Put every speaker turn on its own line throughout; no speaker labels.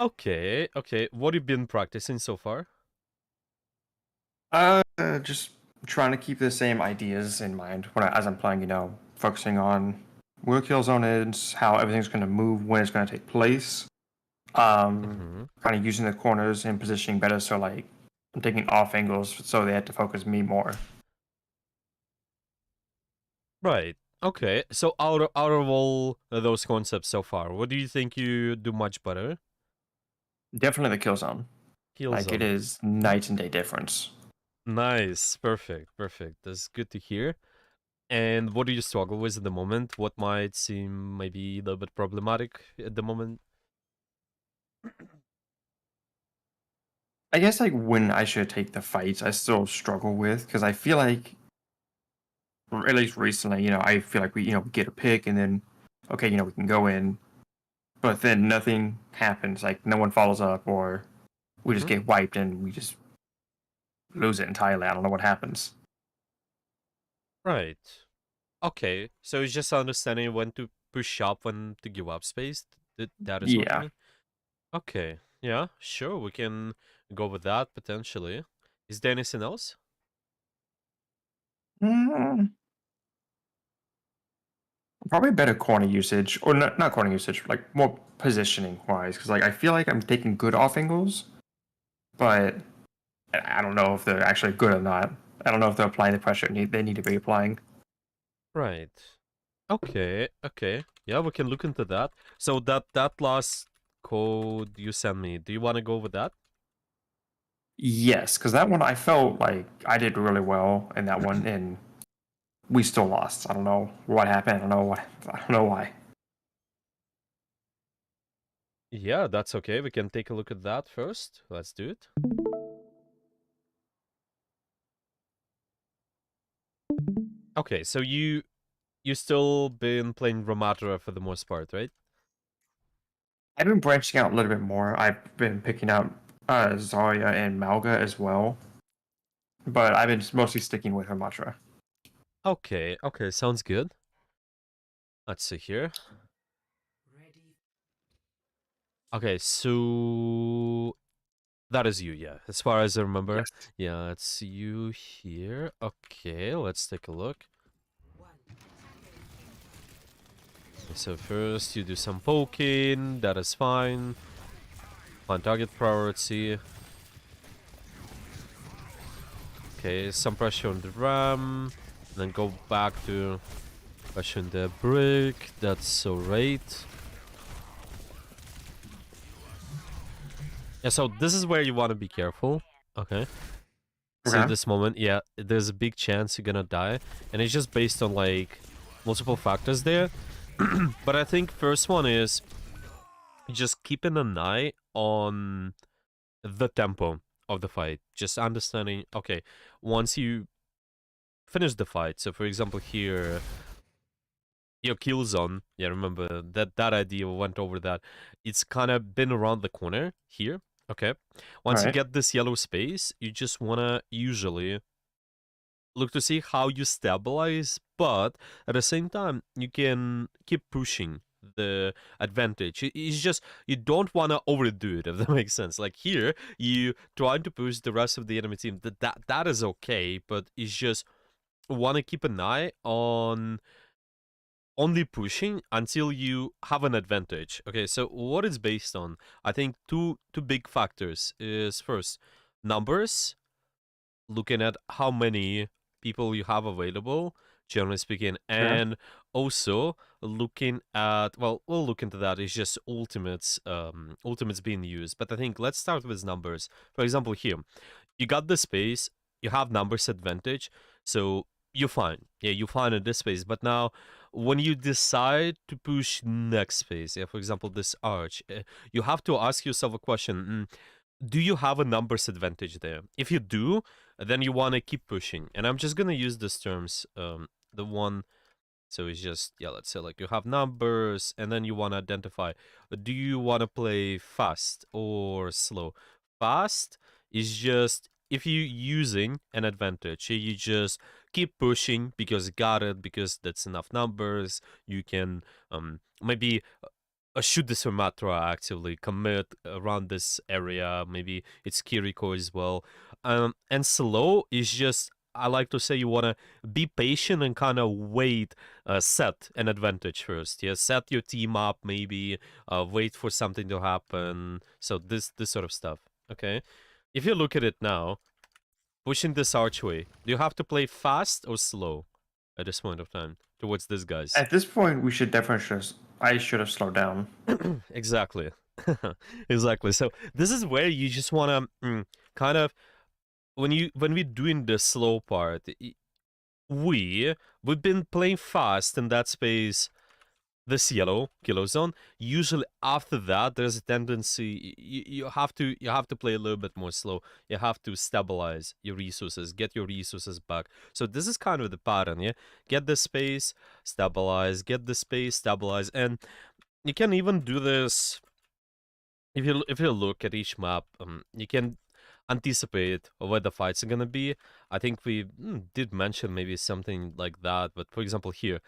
Okay, okay. What have you been practicing so far?
Just trying to keep the same ideas in mind as I'm playing. Focusing on where kill zone is, how everything's going to move, when it's going to take place.
Mm-hmm.
Kind of using the corners and positioning better. So like, I'm taking off angles, so they have to focus me more.
Right. Okay. So out of all those concepts so far, what do you think you do much better?
Definitely the kill zone. Like it
Killzone.
is night and day difference.
Nice. Perfect. Perfect. That's good to hear. And what do you struggle with at the moment? What might seem maybe a little bit problematic at the moment?
I guess like when I should take the fights, I still struggle with because I feel like, or at least recently, I feel like we get a pick and then, okay, we can go in, but then nothing happens. Like no one follows up, or we just
Mm-hmm.
get wiped and we just lose it entirely. I don't know what happens.
Right. Okay. So it's just understanding when to push up, when to give up space. That is what you
Yeah.
mean? Okay. Yeah, sure. We can go with that potentially. Is there anything else?
Mm, Probably better corner usage, or not corner usage, like more positioning wise, because like I feel like I'm taking good off angles, but I don't know if they're actually good or not. I don't know if they're applying the pressure they need to be applying.
Right. Okay. Okay. Yeah, we can look into that. So that last code you sent me, do you want to go with that?
Yes, because that one I felt like I did really well in that one, and we still lost. I don't know what happened. I don't know what. I don't know why.
Yeah, that's okay. We can take a look at that first. Let's do it. Okay, so you still been playing Ramattra for the most part, right?
I've been branching out a little bit more. I've been picking up Zarya and Malga as well, but I've been mostly sticking with Ramattra.
Okay, okay, sounds good. Let's see here. Okay, so that is you, yeah. As far as I remember.
Yes.
Yeah, it's you here. Okay, let's take a look. So first you do some poking, that is fine. Find target priority. Okay, some pressure on the ram. Then go back to pressure on the brick. That's alright. Yeah, so this is where you want to be careful. Okay. So
Okay.
this moment, yeah, there's a big chance you're gonna die. And it's just based on like multiple factors there. But I think first one is just keeping an eye on the tempo of the fight. Just understanding, okay, once you finish the fight, so for example here, your kill zone, yeah, remember that idea, went over that. It's kind of been around the corner here, okay?
All
Once you
right.
get this yellow space, you just want to usually look to see how you stabilize, but at the same time, you can keep pushing the advantage. It's just you don't want to overdo it, if that makes sense. Like here, you trying to push the rest of the enemy team. That is okay, but it's just want to keep an eye on only pushing until you have an advantage. Okay, so what it's based on? I think two big factors is first numbers, looking at how many people you have available, generally speaking,
Okay.
and also looking at, well, we'll look into that. It's just ultimates being used. But I think let's start with numbers. For example, here you got the space, you have numbers advantage, so you're fine. Yeah, you're fine in this space. But now, when you decide to push next space, yeah, for example, this arch, you have to ask yourself a question. Do you have a numbers advantage there? If you do, then you want to keep pushing. And I'm just going to use these terms. The one, so it's just, yeah, let's say like you have numbers and then you want to identify, do you want to play fast or slow? Fast is just if you're using an advantage, you just keep pushing because you got it, because that's enough numbers. You can maybe shoot this Ramattra actively, commit around this area. Maybe it's Kiriko as well. And slow is just, I like to say, you want to be patient and kind of wait, set an advantage first. Yeah, set your team up, maybe wait for something to happen. So this sort of stuff. Okay, if you look at it now, pushing this archway, do you have to play fast or slow at this point of time towards these guys?
At this point, we should definitely I should have slowed down.
Exactly. Exactly. So this is where you just want to kind of, when we're doing the slow part, we've been playing fast in that space, this yellow kilo zone. Usually after that, there's a tendency, you have to play a little bit more slow. You have to stabilize your resources, get your resources back. So this is kind of the pattern. Yeah, get the space, stabilize, get the space, stabilize. And you can even do this if you look at each map. You can anticipate where the fights are gonna be. I think we did mention maybe something like that, but for example here,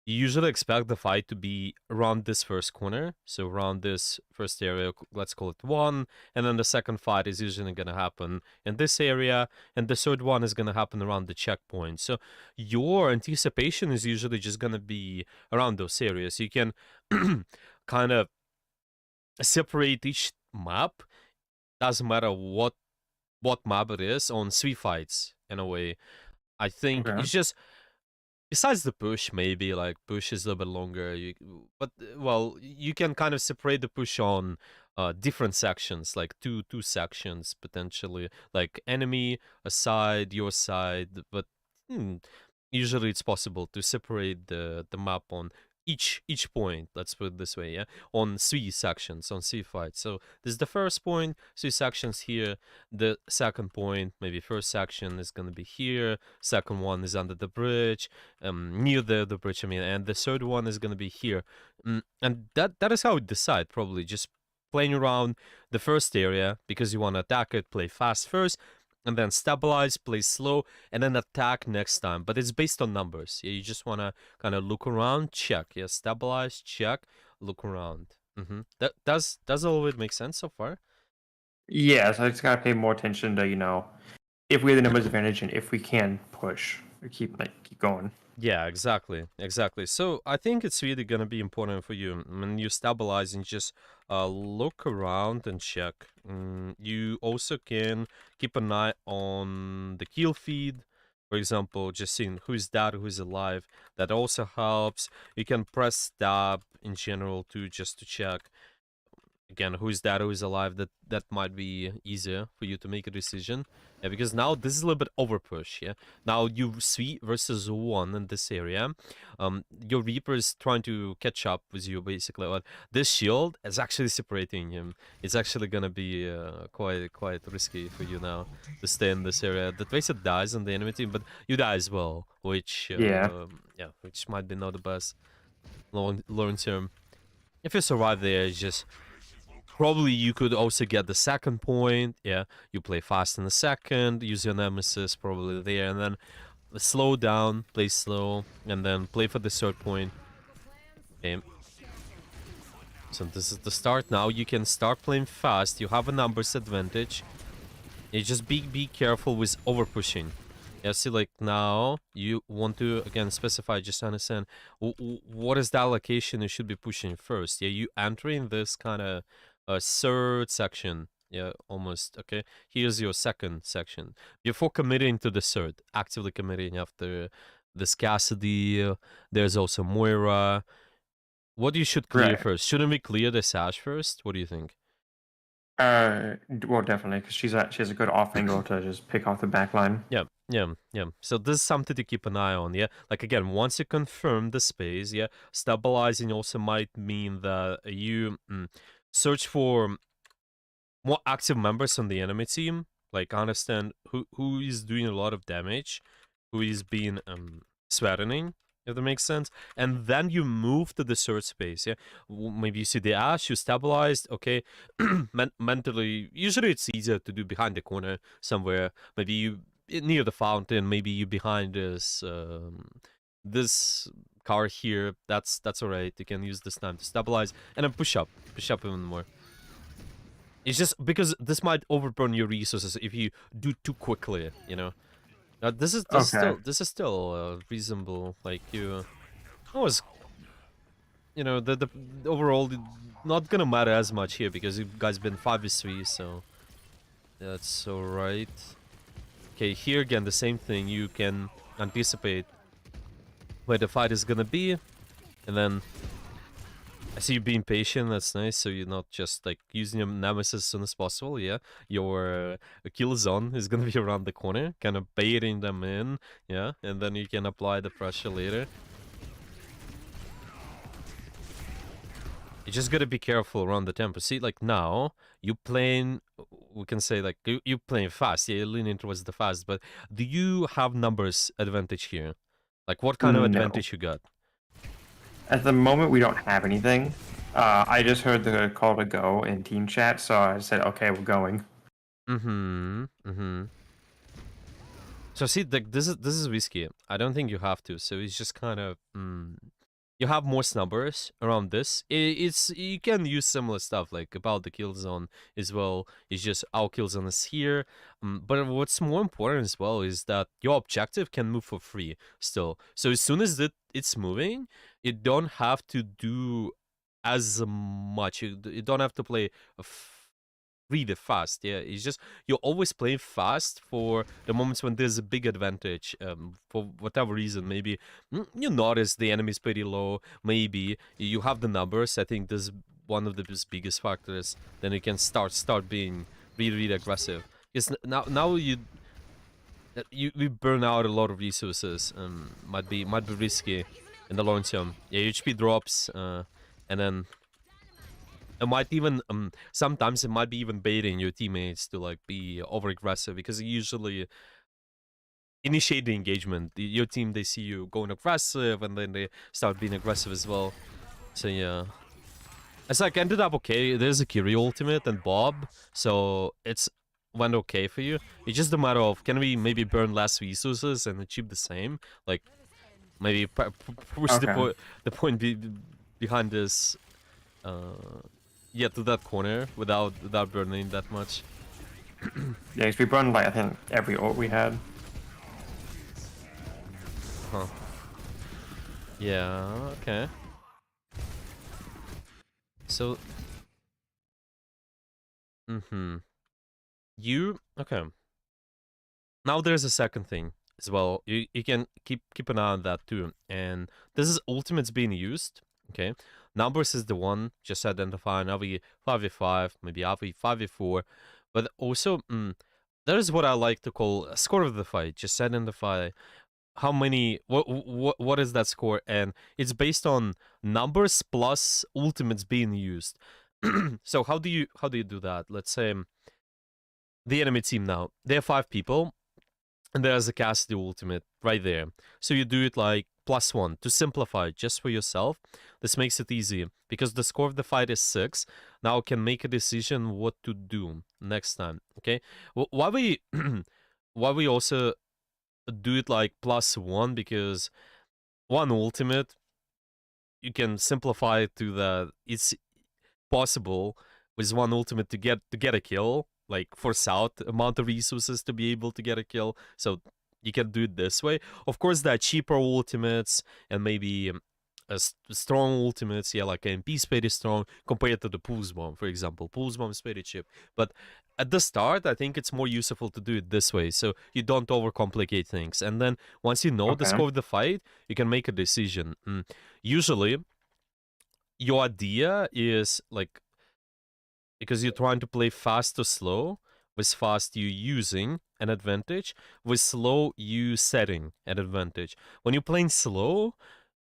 you usually expect the fight to be around this first corner, so around this first area, let's call it 1, and then the second fight is usually gonna happen in this area, and the third one is gonna happen around the checkpoint. So your anticipation is usually just gonna be around those areas. You can kind of separate each map, doesn't matter what map it is, on 3 fights in a way. I think
Okay.
it's just, besides the push, maybe like push is a little bit longer. But well, you can kind of separate the push on different sections, like two sections potentially, like enemy, a side, your side. But hmm, usually it's possible to separate the map on each point. Let's put it this way, yeah, on 3 sections, on 3 fights. So this is the first point, 3 sections here. The second point, maybe first section is gonna be here. Second one is under the bridge, near the bridge. I mean, and the third one is gonna be here. And that is how we decide. Probably just playing around the first area because you want to attack it, play fast first, and then stabilize, play slow, and then attack next time. But it's based on numbers. Yeah, you just want to kind of look around, check. Yeah, stabilize, check, look around. That does all of it make sense so far?
Yeah, so I just gotta pay more attention to if we have the numbers advantage and if we can push or keep going.
Yeah, exactly. So I think it's really gonna be important for you when you stabilize and just look around and check. You also can keep an eye on the kill feed. For example, just seeing who's dead, who's alive. That also helps. You can press tab in general too, just to check again who's dead, who's alive. That might be easier for you to make a decision. Yeah, because now this is a little bit over push. Yeah, now you 3 versus 1 in this area. Your Reaper is trying to catch up with you basically, but this shield is actually separating him. It's actually gonna be quite risky for you now to stay in this area. The Tracer dies on the enemy team, but you die as well, which
Yeah.
yeah, which might be not the best long term. If you survive there, it's just probably you could also get the second point. Yeah, you play fast in the second, use your nemesis probably there, and then slow down, play slow, and then play for the third point. Okay. So this is the start. Now you can start playing fast. You have a numbers advantage. You just be careful with over pushing. Yeah, see, like now you want to again specify, just understand what is the allocation you should be pushing first. Yeah, you entering this kind of third section. Yeah, almost. Okay, here's your second section. Before committing to the third, actively committing after this Cassidy. There's also Moira. What you should clear
Right.
first? Shouldn't we clear the Sash first? What do you think?
Well, definitely, because she has a good off angle to just pick off the back line.
Yeah. So this is something to keep an eye on, yeah? Like, again, once you confirm the space, yeah, stabilizing also might mean that you search for more active members on the enemy team. Like, understand who is doing a lot of damage, who is being threatening, if that makes sense. And then you move to the third space, yeah? Maybe you see the Ash, you stabilized, okay. Mentally, usually it's easier to do behind the corner somewhere. Maybe you near the fountain, maybe you behind this car here. That's alright. You can use this time to stabilize and then push up even more. It's just because this might overburn your resources if you do too quickly, you know.
Okay.
This is still reasonable. Like you always, you know, the overall not gonna matter as much here because you guys been 5v3, so that's alright. Okay, here again the same thing. You can anticipate where the fight is gonna be, and then I see you being patient. That's nice. So you're not just like using your nemesis as soon as possible. Yeah, your kill zone is gonna be around the corner, kind of baiting them in. Yeah, and then you can apply the pressure later. You just gotta be careful around the tempo. See, like now you playing. We can say like you playing fast. Yeah, you're leaning towards the fast. But do you have numbers advantage here? Like what kind of
No.
advantage you got?
At the moment, we don't have anything. I just heard the call to go in team chat, so I said, okay, we're going.
Mm-hmm. Mm-hmm. So see, like this is risky. I don't think you have to. So it's just kind of you have more numbers around this. It's you can use similar stuff like about the kill zone as well. It's just our kill zone is here. But what's more important as well is that your objective can move for free still. So as soon as it's moving, you don't have to do as much. You don't have to play really fast. Yeah, it's just you always play fast for the moments when there's a big advantage. For whatever reason, maybe you notice the enemy's pretty low. Maybe you have the numbers. I think this is one of the biggest factors. Then you can start being really aggressive. Because now we burn out a lot of resources. Might be risky in the long term. Yeah, HP drops. And then it might even sometimes it might be even baiting your teammates to like be over aggressive because usually initiate the engagement. Your team, they see you going aggressive and then they start being aggressive as well. So yeah, it's like ended up okay. There's a Kiri ultimate and Bob, so it's went okay for you. It's just a matter of can we maybe burn less resources and achieve the same, like maybe push
Okay.
the point behind this yeah, to that corner without burning that much.
Yeah, 'cause we run like I think every ult we had.
Huh. Yeah, okay. So you okay. Now there's a second thing as well. You can keep an eye on that too. And this is ultimates being used. Okay. Numbers is the one, just identify an RV 5v5, maybe RV 5v4. But also that is what I like to call a score of the fight. Just identify how many what is that score, and it's based on numbers plus ultimates being used. So how do you do that? Let's say the enemy team now, they have 5 people and there's a Cassidy ultimate right there. So you do it like +1 to simplify it just for yourself. This makes it easy because the score of the fight is 6. Now can make a decision what to do next time. Okay, why we why we also do it like +1, because one ultimate you can simplify it to the it's possible with one ultimate to get a kill, like force out amount of resources to be able to get a kill. So you can do it this way. Of course, there are cheaper ultimates and maybe strong ultimates. Yeah, like MP is pretty strong compared to the Pulse Bomb, for example. Pulse Bomb is pretty cheap, but at the start, I think it's more useful to do it this way, so you don't overcomplicate things. And then once you know the
Okay.
score of the fight, you can make a decision. Usually, your idea is like because you're trying to play fast or slow. With fast, you using an advantage. With slow, you setting an advantage. When you're playing slow,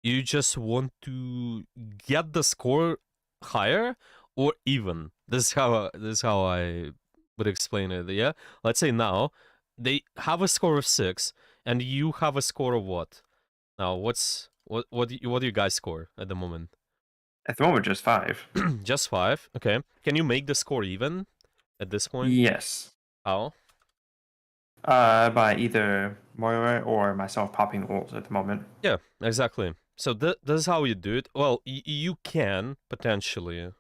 you just want to get the score higher or even. This is how I would explain it. Yeah, let's say now they have a score of 6, and you have a score of what? Now, what do you guys score at the moment?
At the moment, just 5.
Just 5. Okay. Can you make the score even at this point?
Yes.
How?
By either Moira or myself popping ults at the moment.
Yeah, exactly. So this is how you do it. Well, you can potentially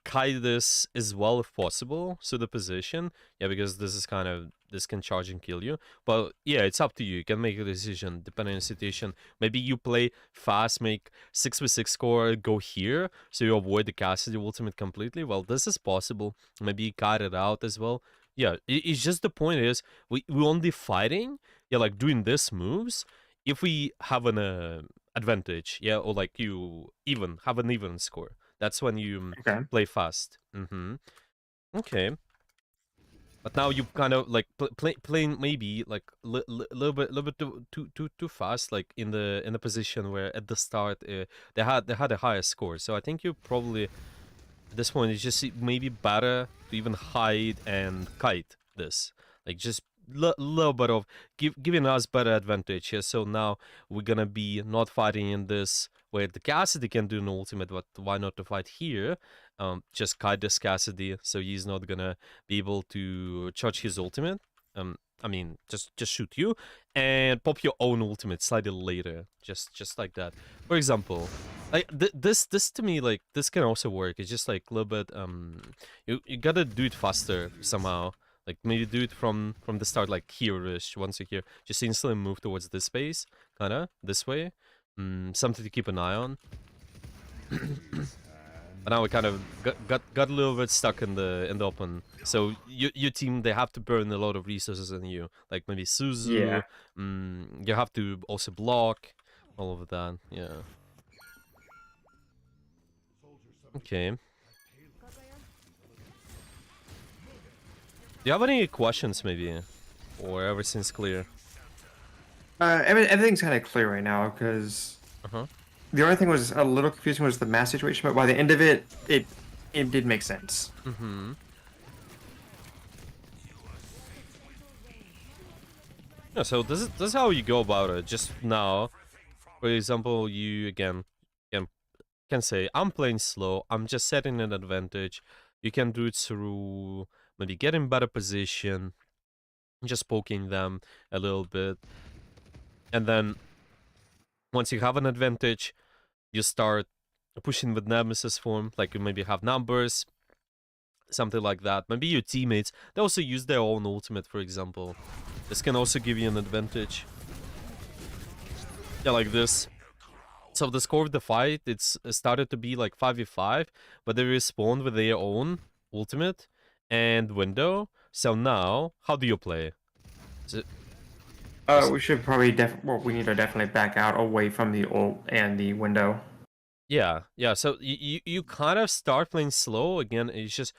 kite this as well if possible, so the position, yeah, because this is kind of, this can charge and kill you. But yeah, it's up to you. You can make a decision depending on the situation. Maybe you play fast, make 6v6 score, go here, so you avoid the Cassidy ultimate completely. Well, this is possible. Maybe you kite it out as well. Yeah, it's just, the point is we only fighting, yeah, like doing this moves if we have an advantage, yeah, or like you even have an even score. That's when you
Okay.
play fast. Okay. But now you kind of like playing maybe like little bit too fast, like in the position where at the start they had a higher score. So I think you probably at this point it's just maybe better to even hide and kite this, like just little bit of giving us better advantage here. So now we're gonna be not fighting in this where the Cassidy can do an ultimate, but why not to fight here? Just kite this Cassidy, so he's not gonna be able to charge his ultimate. I mean, just shoot you and pop your own ultimate slightly later, just like that. For example, like this to me, like this can also work. It's just like a little bit you gotta do it faster somehow. Like maybe do it from the start, like here-ish. Once you're here, just instantly move towards this space, kinda this way. Something to keep an eye on. But now we kind of got a little bit stuck in the open. So your team, they have to burn a lot of resources on you, like maybe Suzu.
Yeah.
You have to also block all of that. Yeah. Okay. Do you have any questions, maybe, or everything's clear?
Everything's kind of clear right now because
Uh-huh.
the only thing was a little confusing was the mass situation, but by the end of it, it did make sense.
Yeah, so this is how you go about it. Just now, for example, you can say, I'm playing slow, I'm just setting an advantage. You can do it through maybe getting better position, just poking them a little bit. And then once you have an advantage, you start pushing with Nemesis form, like you maybe have numbers, something like that. Maybe your teammates, they also use their own ultimate, for example. This can also give you an advantage. Yeah, like this. So the score of the fight, it's started to be like 5v5, but they respawned with their own ultimate and window. So now, how do you play? Is it just,
We should probably well, we need to definitely back out away from the ult and the window.
yeah. So you kind of start playing slow again. It's just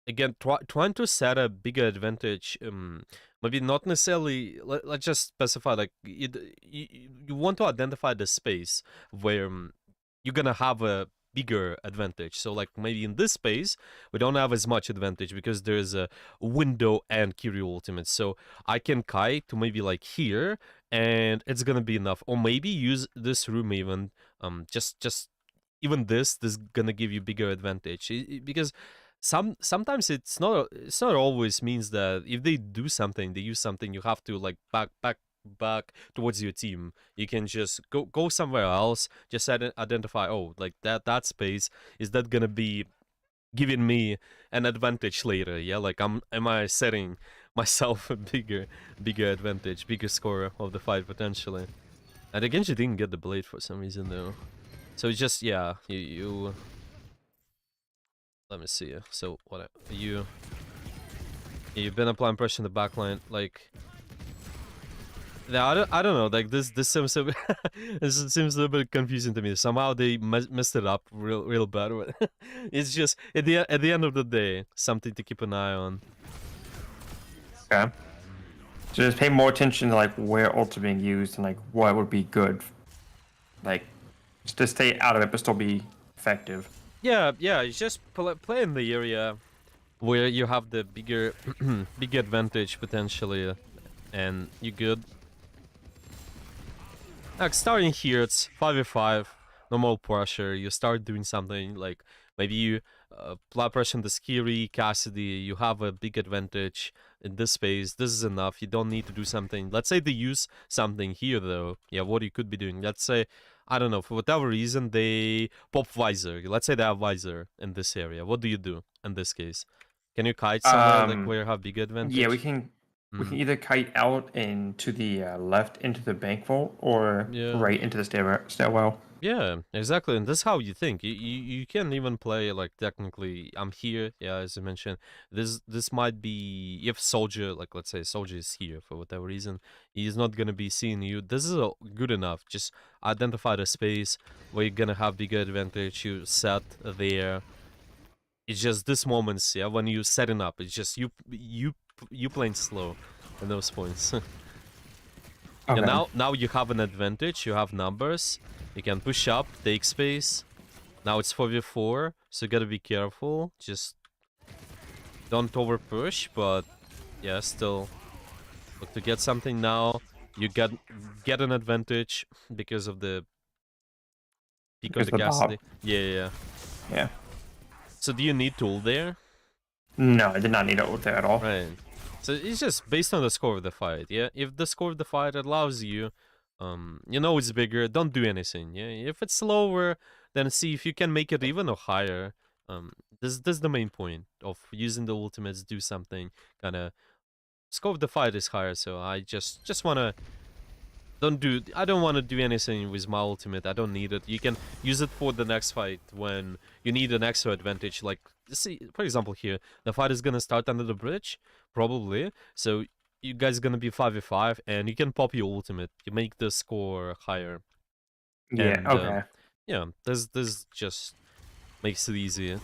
again trying to set a bigger advantage. Maybe not necessarily. Let's just specify like you want to identify the space where you're gonna have a bigger advantage. So like maybe in this space we don't have as much advantage because there's a window and Kiryu ultimate. So I can kite to maybe like here and it's gonna be enough. Or maybe use this room even just even this is gonna give you bigger advantage because sometimes it's not always means that if they do something, they use something, you have to like back towards your team. You can just go somewhere else, just identify, oh, like that space, is that gonna be giving me an advantage later? Yeah, like am I setting myself a bigger advantage, bigger score of the fight potentially? And again, she didn't get the blade for some reason though. So it's just, yeah, you let me see. So what you've been applying pressure in the backline, like yeah, I don't know. Like this seems a bit this seems a little bit confusing to me. Somehow they messed it up real bad. It's just at the end of the day, something to keep an eye on.
Okay. So just pay more attention to like where ults are being used and like what would be good. Like just to stay out of it but still be effective.
Yeah. It's just play in the area where you have the bigger big advantage potentially, and you good. Like starting here, it's 5v5, normal pressure. You start doing something like maybe you blood pressure on the Skiri, Cassidy, you have a big advantage in this space. This is enough. You don't need to do something. Let's say they use something here, though. Yeah, what you could be doing. Let's say, I don't know, for whatever reason, they pop Visor. Let's say they have Visor in this area. What do you do in this case? Can you kite somewhere, like, where you have big
Yeah, we
advantage?
can
Mm.
either kite out and to the left into the bank vault or
Yeah.
right into the stairwell.
Yeah, exactly, and this is how you think. You can even play like technically. I'm here, yeah, as I mentioned. This might be if soldier, like let's say soldier is here for whatever reason, he's not gonna be seeing you. This is good enough. Just identify the space where you're gonna have bigger advantage. You set there. It's just this moments, yeah, when you setting up. It's just you playing slow in those points. Yeah,
Okay.
now you have an advantage. You have numbers. You can push up, take space. Now it's 4v4, so you gotta be careful. Just don't over push, but yeah, still look to get something now. You get an advantage because of the peak on
Because
the
the
Cassidy.
Bob.
Yeah, yeah, yeah.
Yeah.
So do you need tool there?
No, I did not need it ult there at all.
Right. So it's just based on the score of the fight, yeah? If the score of the fight allows you, you know it's bigger, don't do anything, yeah? If it's slower, then see if you can make it even or higher. This is the main point of using the ultimates, do something, kinda... Score of the fight is higher, so I just wanna... I don't want to do anything with my ultimate. I don't need it. You can use it for the next fight when you need an extra advantage. Like, see, for example, here the fight is gonna start under the bridge, probably. So you guys gonna be 5v5, and you can pop your ultimate. You make the score higher,
Yeah.
and
Okay.
yeah, this just makes it easier.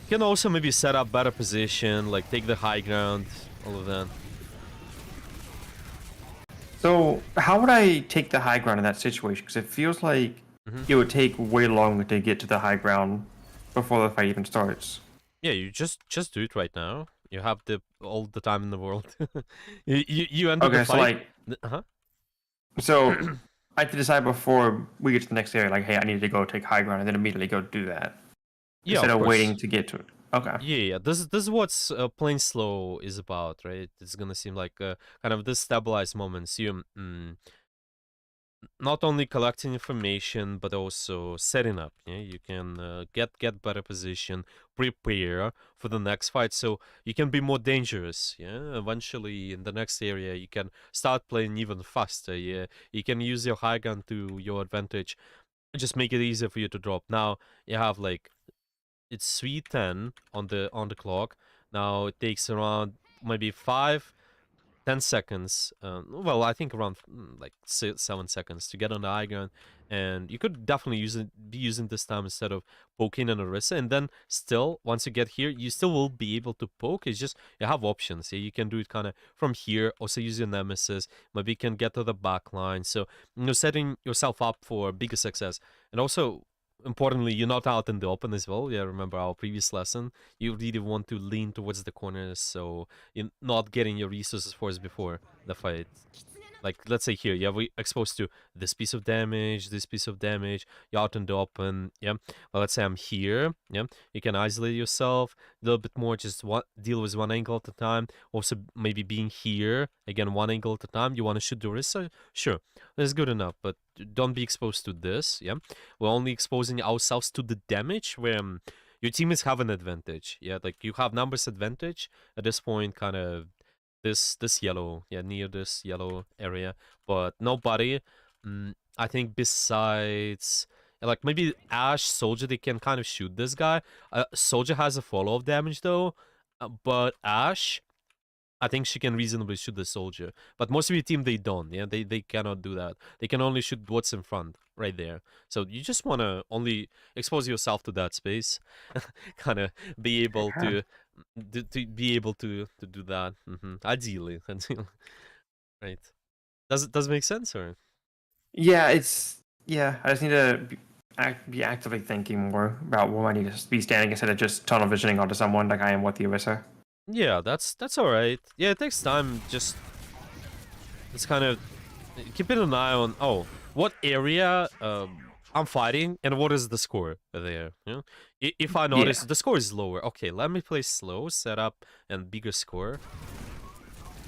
You can also maybe set up better position, like take the high ground, all of that.
So, how would I take the high ground in that situation? Because it feels like
Hmm.
it would take way longer to get to the high ground before the fight even starts.
Yeah, you just do it right now. You have all the time in the world. You enter the
Okay, so
fight.
like,
Uh-huh.
so I have to decide before we get to the next area, like, hey, I need to go take high ground, and then immediately go do that
Yeah,
instead
of
of waiting
course.
to get to it. Okay.
Yeah, yeah. This is what's playing slow is about, right? It's gonna seem like kind of this stabilized moments. You not only collecting information but also setting up. Yeah, you can get better position, prepare for the next fight, so you can be more dangerous. Yeah, eventually in the next area you can start playing even faster. Yeah, you can use your high gun to your advantage, just make it easier for you to drop. Now you have like it's 3:10 on the clock. Now it takes around maybe 5-10 seconds. Well, I think around 7 seconds to get on the high ground, and you could definitely be using this time instead of poking an Orisa. And then still, once you get here, you still will be able to poke. It's just you have options. Yeah, you can do it kind of from here. Also use your Nemesis. Maybe you can get to the back line. So setting yourself up for bigger success, and also. Importantly, you're not out in the open as well. Yeah, remember our previous lesson. You really want to lean towards the corners, so you're not getting your resources forced before the fight. Like, let's say here, yeah, we exposed to this piece of damage, this piece of damage, you're out in the open, yeah. Well, let's say I'm here, yeah. You can isolate yourself a little bit more, just deal with one angle at a time. Also, maybe being here, again, one angle at a time. You want to shoot the wrist? Sure, that's good enough, but don't be exposed to this, yeah. We're only exposing ourselves to the damage where your teammates have an advantage, yeah. Like, you have numbers advantage at this point, kind of this yellow, yeah, near this yellow area, but nobody. I think besides like maybe Ash, Soldier, they can kind of shoot this guy. Soldier has a follow of damage though, but Ash, I think she can reasonably shoot the Soldier. But most of your team they don't. Yeah, they cannot do that. They can only shoot what's in front right there. So you just wanna only expose yourself to that space, kind of be able
Yeah.
to be able to do that. Ideally, ideally, right? Does it make sense or?
Yeah, I just need to be actively thinking more about where I need to be standing instead of just tunnel visioning onto someone like I am with the Orisa.
Yeah, that's all right. Yeah, it takes time. Just it's kind of keeping an eye on. Oh, what area? I'm fighting, and what is the score there? You know? If I
Yeah.
notice the score is lower, okay, let me play slow, set up, and bigger score.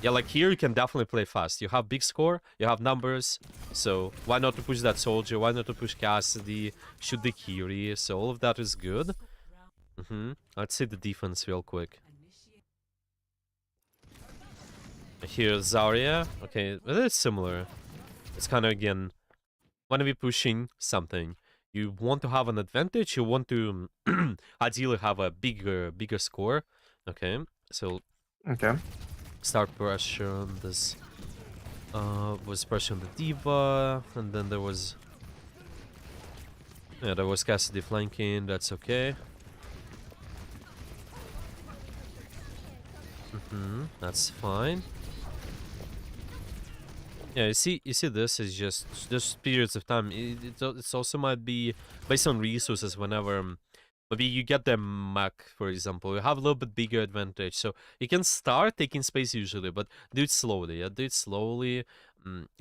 Yeah, like here you can definitely play fast. You have big score, you have numbers, so why not to push that soldier? Why not to push Cassidy? Shoot the Kiri? So all of that is good. Let's see the defense real quick. Here's Zarya. Okay, but it's similar. It's kind of again want to be pushing something. You want to have an advantage. You want to ideally have a bigger score. Okay, so
Okay.
start pressure on this. Was pressure on the diva, and then there was Cassidy flanking. That's okay. That's fine. Yeah, you see, this is just periods of time. It's also might be based on resources. Whenever maybe you get the Mac, for example, you have a little bit bigger advantage, so you can start taking space usually, but do it slowly. Yeah, do it slowly.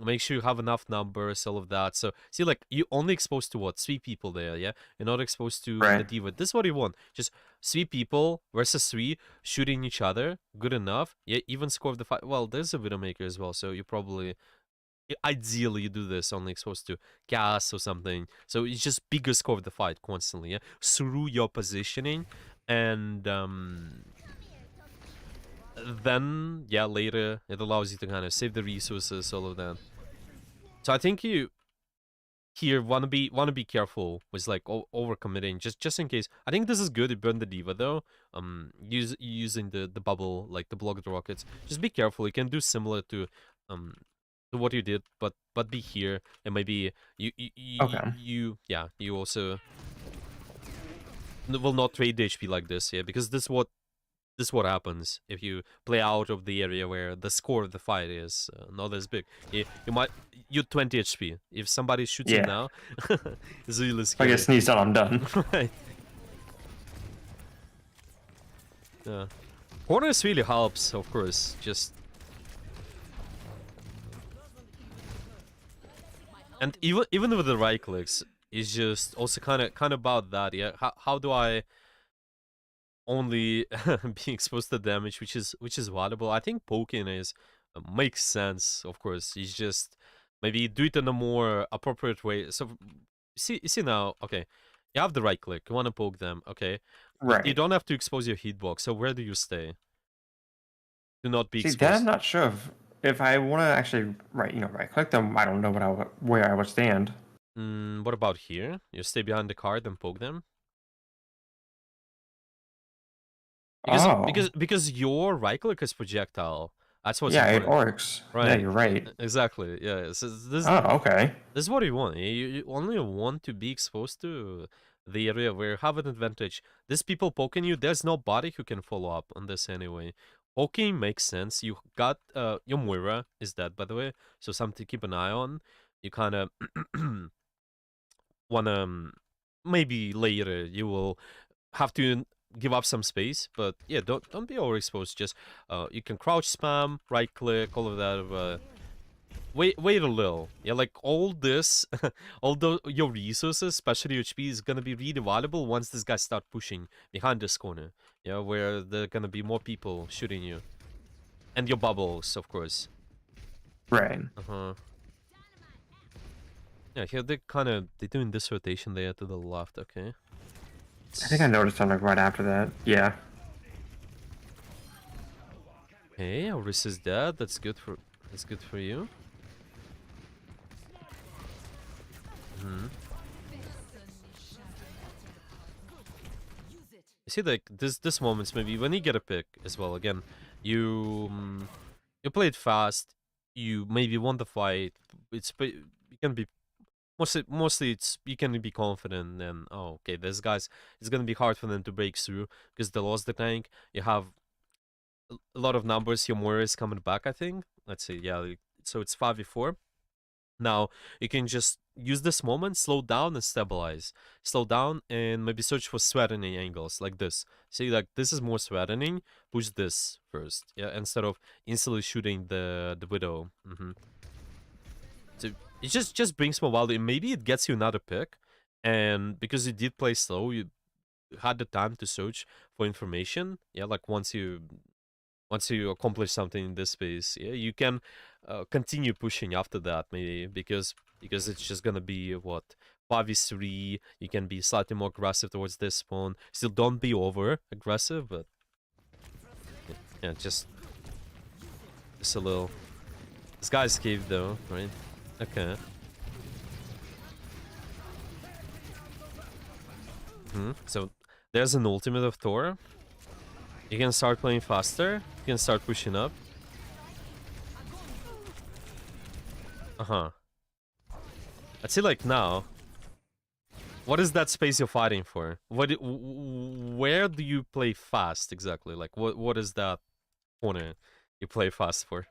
Make sure you have enough numbers, all of that. So see, like you only exposed to what 3 people there. Yeah, you're not exposed to the
Right.
diva. This is what you want. Just 3 people versus 3 shooting each other. Good enough. Yeah, even score of the fight. Well, there's a Widowmaker as well, so you probably ideally you do this only exposed to gas or something, so it's just bigger score of the fight constantly, yeah, through your positioning, and then yeah, later it allows you to kind of save the resources, all of that. So I think you here wanna be careful with like over committing, just in case. I think this is good. You burn the diva though. Using the bubble, like the blocked rockets. Just be careful. You can do similar um to what you did, but be here, and maybe
Okay.
you also will not trade the HP like this, yeah, because this what happens if you play out of the area where the score of the fight is not as big. You're 20 HP. If somebody shoots you
Yeah.
now, it's really
If I get
scary.
sneezed on, I'm done.
Right. Yeah. Corners really helps, of course. Just and even with the right clicks, it's just also kind of about that. Yeah. How do I only being exposed to damage, which is valuable. I think poking is makes sense. Of course, it's just maybe do it in a more appropriate way. So you see now, okay, you have the right click. You want to poke them, okay. You
Right.
don't have to expose your hitbox. So where do you stay? Do not be
See, that I'm
exposed.
not sure if I want to actually right click them. I don't know where I would stand.
What about here? You stay behind the card and poke them. Because
Oh,
because because your right click is projectile. That's what's
yeah, it
important.
orcs. Yeah,
Right.
you're right.
Exactly. Yeah. So
Oh, okay.
this is what you want. You only want to be exposed to the area where you have an advantage. These people poking you, there's nobody who can follow up on this anyway. Poking makes sense. You got your Moira is dead, by the way, so something to keep an eye on. You kind of wanna maybe later you will have to give up some space, but yeah, don't be overexposed. Just you can crouch spam, right click, all of that. Wait a little. Yeah, like all this, although your resources, especially HP, is gonna be really valuable once this guy start pushing behind this corner. Yeah, where there gonna be more people shooting you, and your bubbles, of course.
Right.
Uh-huh. Yeah, here they're doing this rotation there to the left. Okay.
I think I noticed something right after that. Yeah.
Hey, Oris is dead. That's good for you. Hmm. You see, like this moments maybe when you get a pick as well. Again, you play it fast. You maybe won the fight. You can be mostly it's you can be confident and oh okay, this guys it's gonna be hard for them to break through because they lost the tank. You have a lot of numbers. Your Moira is coming back. I think. Let's see. Yeah. So it's 5v4. Now, you can just use this moment, slow down and stabilize. Slow down and maybe search for threatening angles like this. See, like this is more threatening. Push this first, yeah, instead of instantly shooting the widow. So it just brings more value. Maybe it gets you another pick. And because you did play slow, you had the time to search for information. Yeah, like once you accomplish something in this space, yeah, you can continue pushing after that, maybe because it's just gonna be what 5v3. You can be slightly more aggressive towards this spawn. Still, don't be over aggressive, but yeah, just a little. This guy's cave though, right? Okay. So there's an ultimate of Thor. You can start playing faster. You can start pushing up. Uh-huh. I'd say like now. What is that space you're fighting for? Where do you play fast exactly? Like what is that corner you play fast for?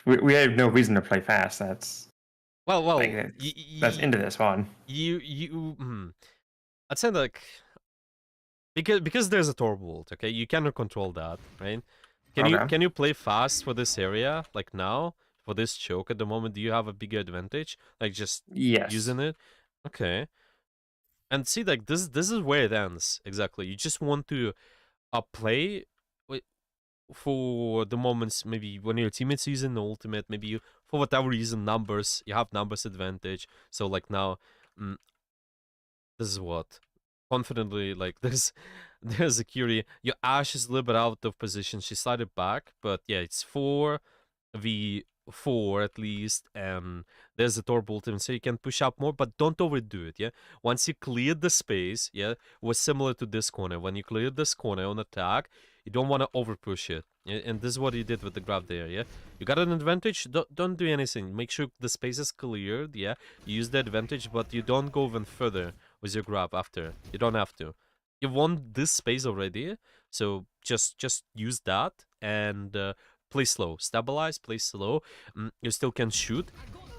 We have no reason to play fast. That's
well,
like
well,
that's into this one.
I'd say like because there's a Tor Bolt, okay? You cannot control that, right?
Okay.
Can you play fast for this area like now? For this choke at the moment, do you have a bigger advantage? Like just
Yes.
using it? Okay. And see, like this is where it ends exactly. You just want to play wi- for the moments. Maybe when your teammates using the ultimate, maybe you, for whatever reason, numbers, you have numbers advantage. So like now, mm, this is what confidently like there's a Curie. Your Ash is a little bit out of position. She slided back, but yeah, it's 4v4 at least, and there's a Torb ultimate, so you can push up more, but don't overdo it. Yeah, once you cleared the space, yeah, was similar to this corner. When you cleared this corner on attack, you don't want to over push it. Yeah? And this is what you did with the grab there. Yeah, you got an advantage. Don't do anything. Make sure the space is cleared. Yeah, you use the advantage, but you don't go even further with your grab after. You don't have to. You won this space already, so just use that and play slow. Stabilize, play slow. You still can shoot,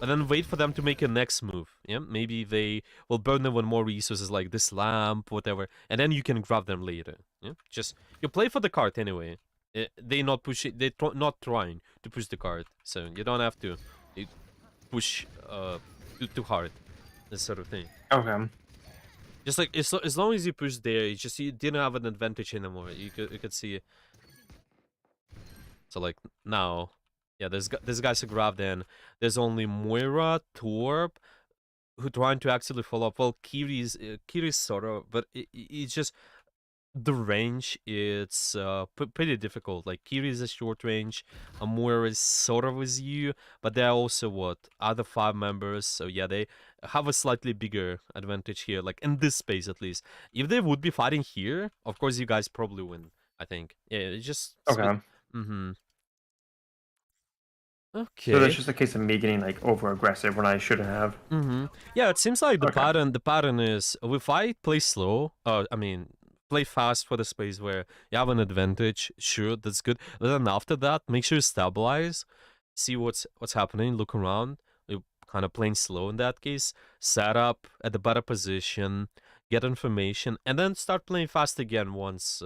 and then wait for them to make a next move. Yeah, maybe they will burn them with more resources like this lamp, whatever, and then you can grab them later. Yeah, just you play for the card anyway. They not pushing. They not trying to push the card, so you don't have to push too hard. This sort of thing.
Okay.
Just like as long as you push there, it's just you didn't have an advantage anymore. You could see. So like now, yeah, this guy's a grab. Then there's only Moira, Torb, who trying to actually follow up. Well, Kiri's sort of, but it's just the range. It's pretty difficult. Like Kiri is a short range, Moira is sort of with you, but they're also what other 5 members. So yeah, they have a slightly bigger advantage here. Like in this space at least. If they would be fighting here, of course you guys probably win. I think. Yeah, it's just.
Okay.
Mm-hmm.
So that's
Okay.
just a case of me getting like over aggressive when I shouldn't have.
Yeah, it seems like the
Okay.
pattern is if I play slow, I mean play fast for the space where you have an advantage, sure, that's good. But then after that, make sure you stabilize, see what's happening, look around. You kind of playing slow in that case, set up at the better position, get information, and then start playing fast again once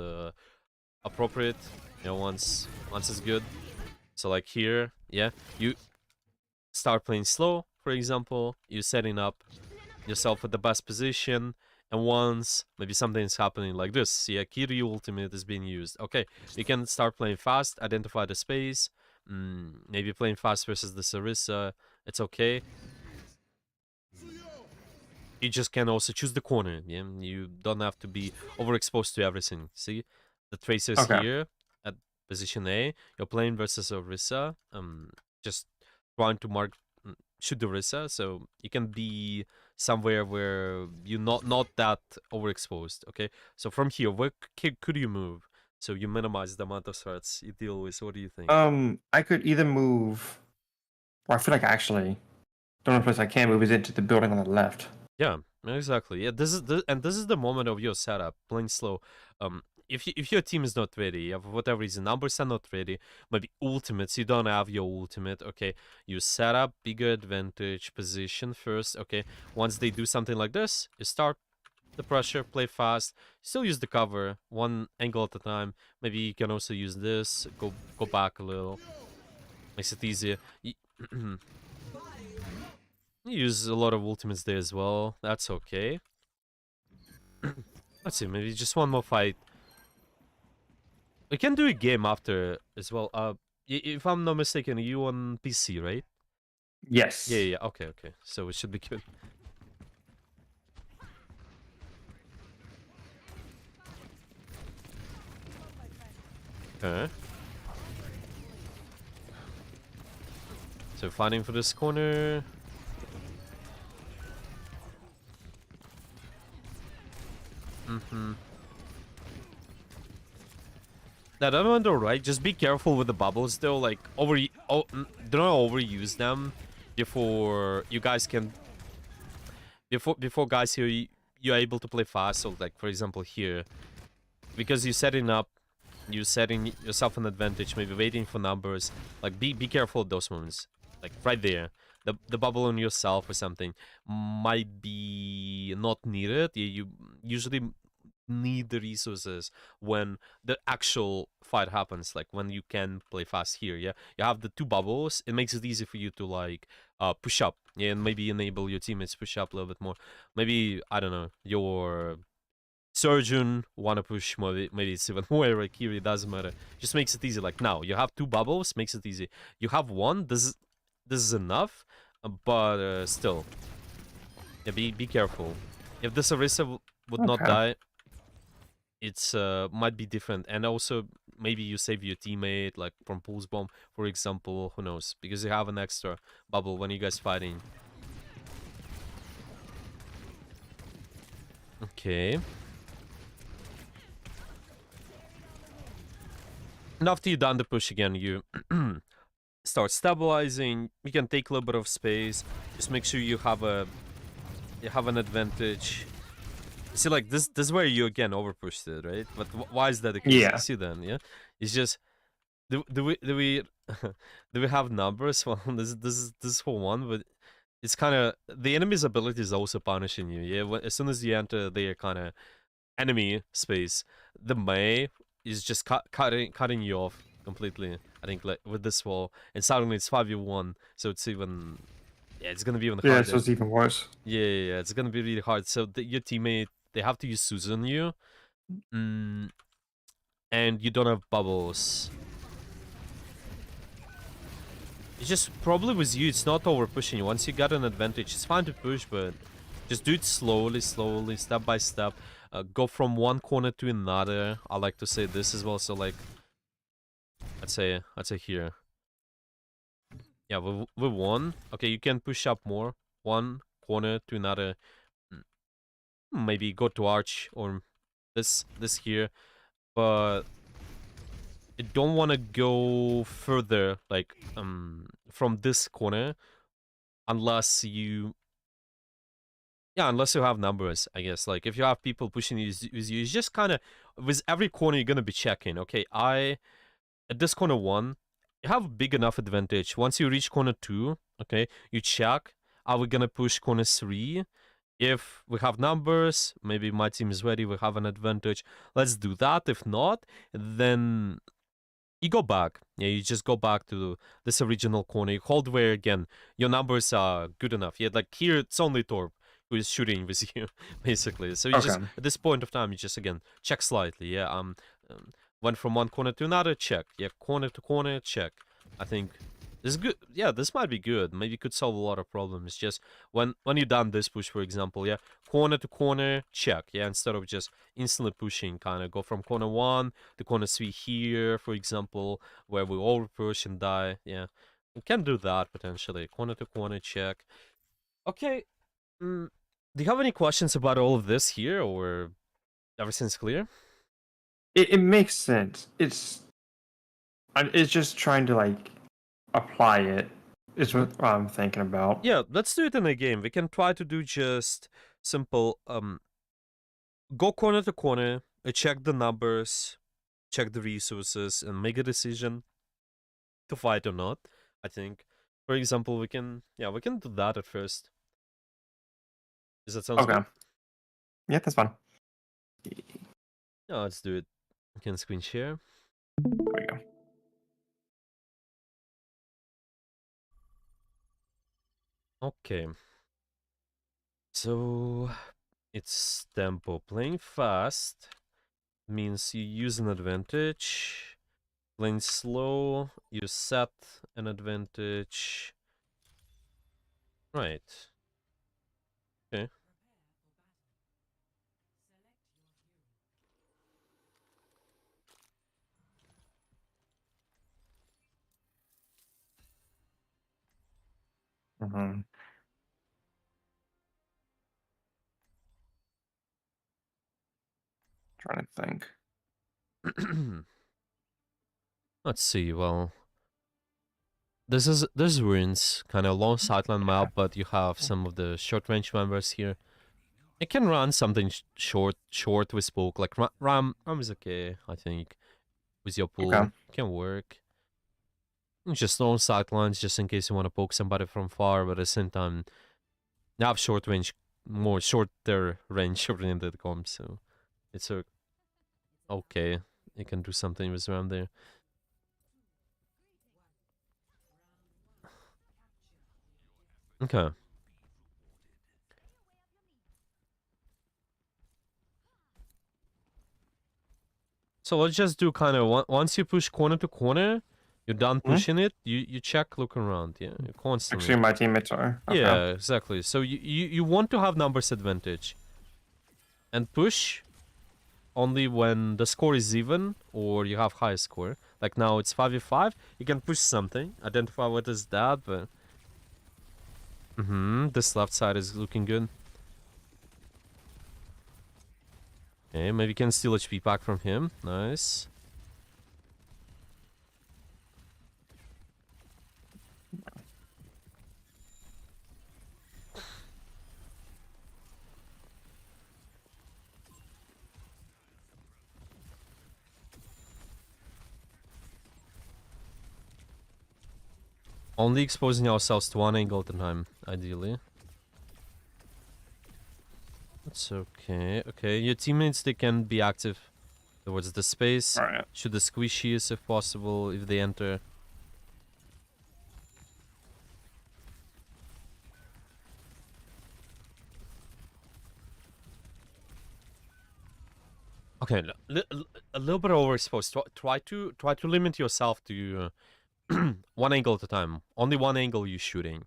appropriate, once it's good. So like here, yeah, you start playing slow, for example, you're setting up yourself at the best position, and once maybe something's happening like this, see a Kiryu ultimate is being used. Okay, you can start playing fast, identify the space, maybe playing fast versus the Sarissa, it's okay. You just can also choose the corner, yeah? You don't have to be overexposed to everything. See? The Tracer's
Okay.
here at position A. You're playing versus Orisa. Just trying to shoot the Orisa, so you can be somewhere where you're not that overexposed, okay? So from here, where could you move? So you minimize the amount of threats you deal with. What do you think?
I could either move, or I feel like I actually the only place I can move is into the building on the left.
Yeah, exactly. Yeah, this is the moment of your setup, playing slow. If your team is not ready, for whatever reason, numbers are not ready, maybe ultimates, you don't have your ultimate, okay, you set up bigger advantage position first, okay, once they do something like this, you start the pressure, play fast, still use the cover, one angle at a time, maybe you can also use this, go back a little, makes it easier. You use a lot of ultimates there as well. That's okay. Let's see, maybe just one more fight. We can do a game after as well. If I'm not mistaken, you on PC, right? Yeah,
Yes.
yeah, yeah. Okay, okay. So it should be good. Okay. So fighting for this corner. Mm-hmm. That other one though, right? Just be careful with the bubbles though. Like do not overuse them before you guys can before guys here you're able to play fast. So like for example here, because you're setting up, you're setting yourself an advantage. Maybe waiting for numbers. Like be careful of those moments. Like right there, the bubble on yourself or something might be not needed. You usually need the resources when the actual fight happens, like when you can play fast here. Yeah, you have the two bubbles. It makes it easy for you to like push up, yeah, and maybe enable your teammates push up a little bit more. Maybe I don't know, your surgeon wanna push more, maybe it's even more like here. It doesn't matter, just makes it easy. Like now you have two bubbles, makes it easy. You have one, this is enough, but still, yeah, be careful. If this Arisa would not
Okay.
die, it's might be different. And also maybe you save your teammate like from pulse bomb, for example. Who knows, because you have an extra bubble when you guys fighting. Okay, and after you done the push again, you start stabilizing. You can take a little bit of space. Just make sure you have an advantage. See, like this is where you again overpushed it, right? But why is that the case? You
Yeah.
see then, yeah, it's just do we do we have numbers? Well, this is for one, but it's kind of the enemy's ability is also punishing you. Yeah, as soon as you enter their kind of enemy space, the Mei is just cutting you off completely. I think like with this wall, and suddenly it's 5v1, so it's even, yeah, it's gonna be even
Yeah, so
harder.
it's even worse.
Yeah, yeah, yeah, it's gonna be really hard. So your teammate, they have to use Susan you, mm, and you don't have bubbles. It's just probably with you, it's not over pushing you. Once you got an advantage, it's fine to push, but just do it slowly, slowly, step by step. Go from one corner to another. I like to say this as well. So like, let's say here. Yeah, we won. Okay, you can push up more. One corner to another. Mm, Maybe go to arch or this here, but I don't want to go further like from this corner unless you, yeah, unless you have numbers, I guess. Like, if you have people pushing you, it's just kind of, with every corner, you're going to be checking. Okay, at this corner 1, you have a big enough advantage. Once you reach corner 2, okay, you check, are we going to push corner 3? If we have numbers, maybe my team is ready, we have an advantage. Let's do that. If not, then you go back. Yeah, you just go back to this original corner. You hold where again your numbers are good enough. Yeah, like here it's only Torb who is shooting with you, basically. So you
Okay.
just at this point of time you just again check slightly. Yeah, went from one corner to another, check. Yeah, corner to corner, check. I think this is good. Yeah, this might be good. Maybe could solve a lot of problems. Just when you done this push, for example, yeah, corner to corner, check. Yeah, instead of just instantly pushing, kind of go from corner 1 to corner 3 here, for example, where we all push and die. Yeah, we can do that potentially. Corner to corner, check. Okay. Mm, do you have any questions about all of this here, or everything's clear?
It makes sense. It's just trying to like apply it is
Hmm.
what I'm thinking about.
Yeah, let's do it in a game. We can try to do just simple go corner to corner, check the numbers, check the resources, and make a decision to fight or not. I think, for example, we can do that at first. Does that sounds
Okay.
good?
Yeah, that's fine.
Yeah, let's do it. We can screen share.
There we go.
Okay. So it's tempo. Playing fast means you use an advantage. Playing slow, you set an advantage. Right. Okay.
Mm-hmm. Trying to think.
Let's see. Well, this ruins kind of long sideline map, but you have some of the short range members here. It can run something short with spoke like Ram is okay. I think with your
Okay.
pull can work. Just long sidelines, just in case you want to poke somebody from far, but at the same time, you have short range, more shorter range oriented comps, so it's okay. You can do something with around there. Okay. So let's just do kind of once you push corner to corner, you're done
Hmm.
pushing it. You check, look around. Yeah, constantly.
Actually, my teammates are. Okay.
Yeah, exactly. So you want to have numbers advantage, and push only when the score is even or you have high score. Like now it's 5v5. You can push something. Identify what is that, but this left side is looking good. Okay, maybe you can steal HP back from him. Nice. Only exposing ourselves to one angle at a time, ideally. That's okay. Okay, your teammates, they can be active towards the space.
All right.
Shoot the squishies if possible, if they enter. Okay, a little bit overexposed. Try to limit yourself to one angle at a time. Only one angle you're shooting.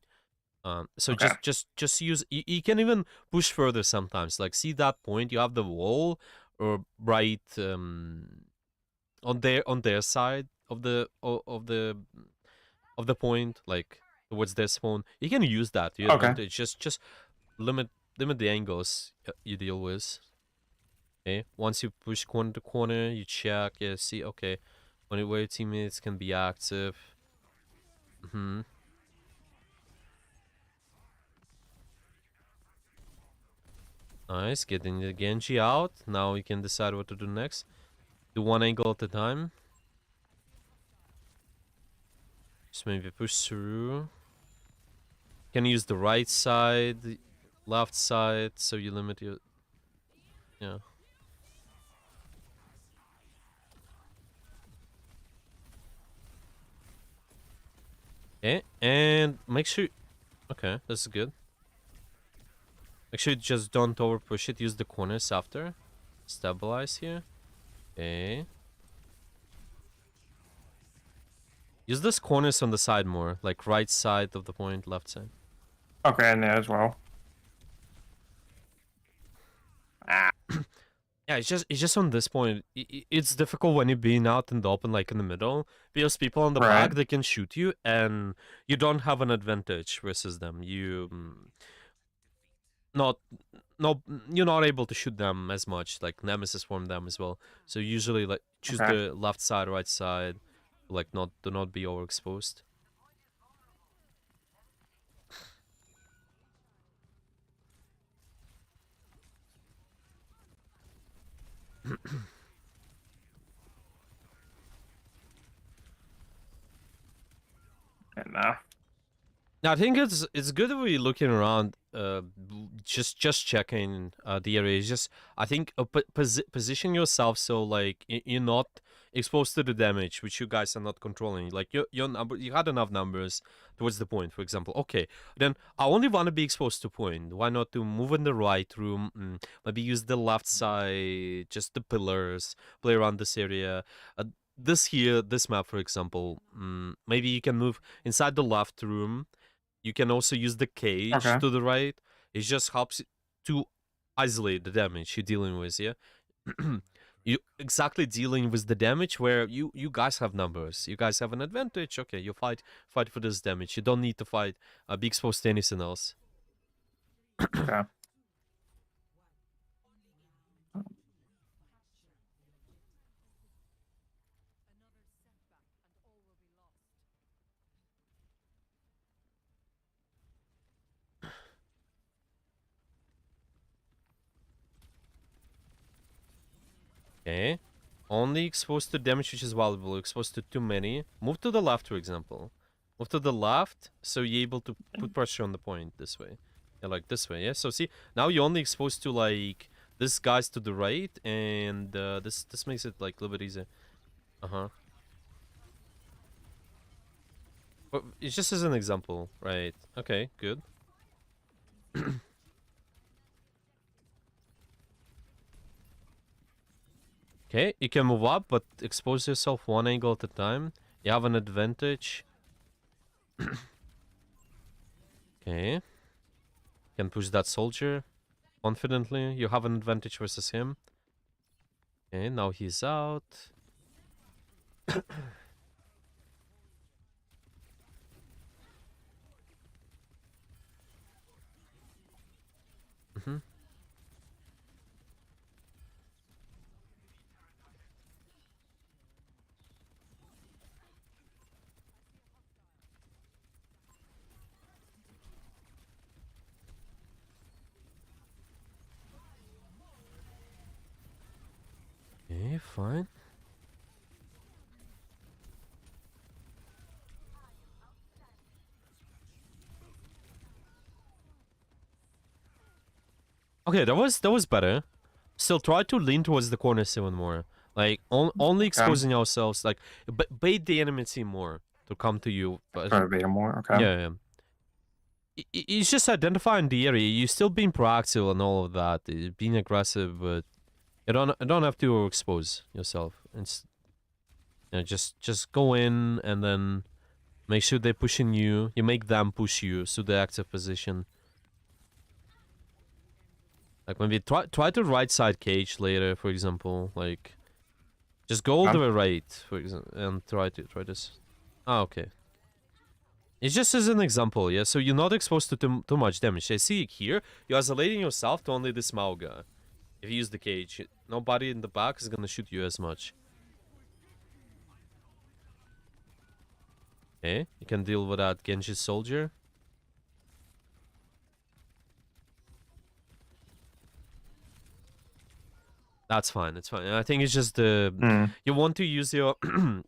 So
Okay.
just use. You can even push further sometimes. Like see that point, you have the wall, or right on their side of the point, like towards their spawn. You can use that to your
Okay.
advantage. Just limit the angles you deal with. Okay, once you push corner to corner, you check. Yeah, see. Okay, where your teammates can be active. Nice, getting the Genji out. Now we can decide what to do next. Do one angle at a time. Just maybe push through. Can use the right side, left side, so you limit your... Yeah. Okay, and make sure... Okay, that's good. Make sure you just don't over push it. Use the corners after. Stabilize here. Okay. Use those corners on the side more. Like right side of the point, left side.
Okay, and there as well. Ah.
Yeah, it's just on this point. It's difficult when you're being out in the open, like in the middle, because people on the
Right.
back, they can shoot you, and you don't have an advantage versus them. Not not you're not able to shoot them as much, like nemesis from them as well. So usually, like choose
Okay.
the left side, right side, like not do not be overexposed.
And
I think it's good that we're looking around, just checking the area. It's just I think position yourself so like you're not exposed to the damage, which you guys are not controlling. Like your number, you had enough numbers towards the point, for example. Okay, then I only want to be exposed to point. Why not to move in the right room? Maybe use the left side, just the pillars, play around this area. This map, for example, maybe you can move inside the left room. You can also use the cage
Okay.
to the right. It just helps to isolate the damage you're dealing with, yeah? You exactly dealing with the damage where you guys have numbers. You guys have an advantage. Okay, you fight for this damage. You don't need to fight be exposed to anything else.
Okay.
Okay. Only exposed to damage which is valuable. Exposed to too many. Move to the left, for example. Move to the left so you're able to put pressure on the point this way. Yeah, like this way, yeah? So see, now you're only exposed to like this guy's to the right, and this makes it like a little bit easier. Uh-huh. But it's just as an example, right? Okay, good. Okay, you can move up, but expose yourself one angle at a time. You have an advantage. Okay. Can push that soldier confidently. You have an advantage versus him. Okay, now he's out. Mhm. Okay, fine. Okay, that was better. Still, try to lean towards the corners even more. Like only
Okay.
exposing ourselves. Like bait the enemy team more to come to you. But
Try to bait him more. Okay.
yeah, yeah. It's just identifying the area. You're still being proactive and all of that, being aggressive, but you don't have to expose yourself. It's just go in and then make sure they're pushing you. You make them push you to the active position. Like maybe try to right side cage later, for example. Like just go all the way right, for example, and try this. Ah, okay. It's just as an example, yeah. So you're not exposed to too much damage. I see here you're isolating yourself to only this Mauga. If you use the cage, nobody in the back is gonna shoot you as much. Okay, you can deal with that Genji soldier. That's fine. It's fine. I think it's just the you want to use your.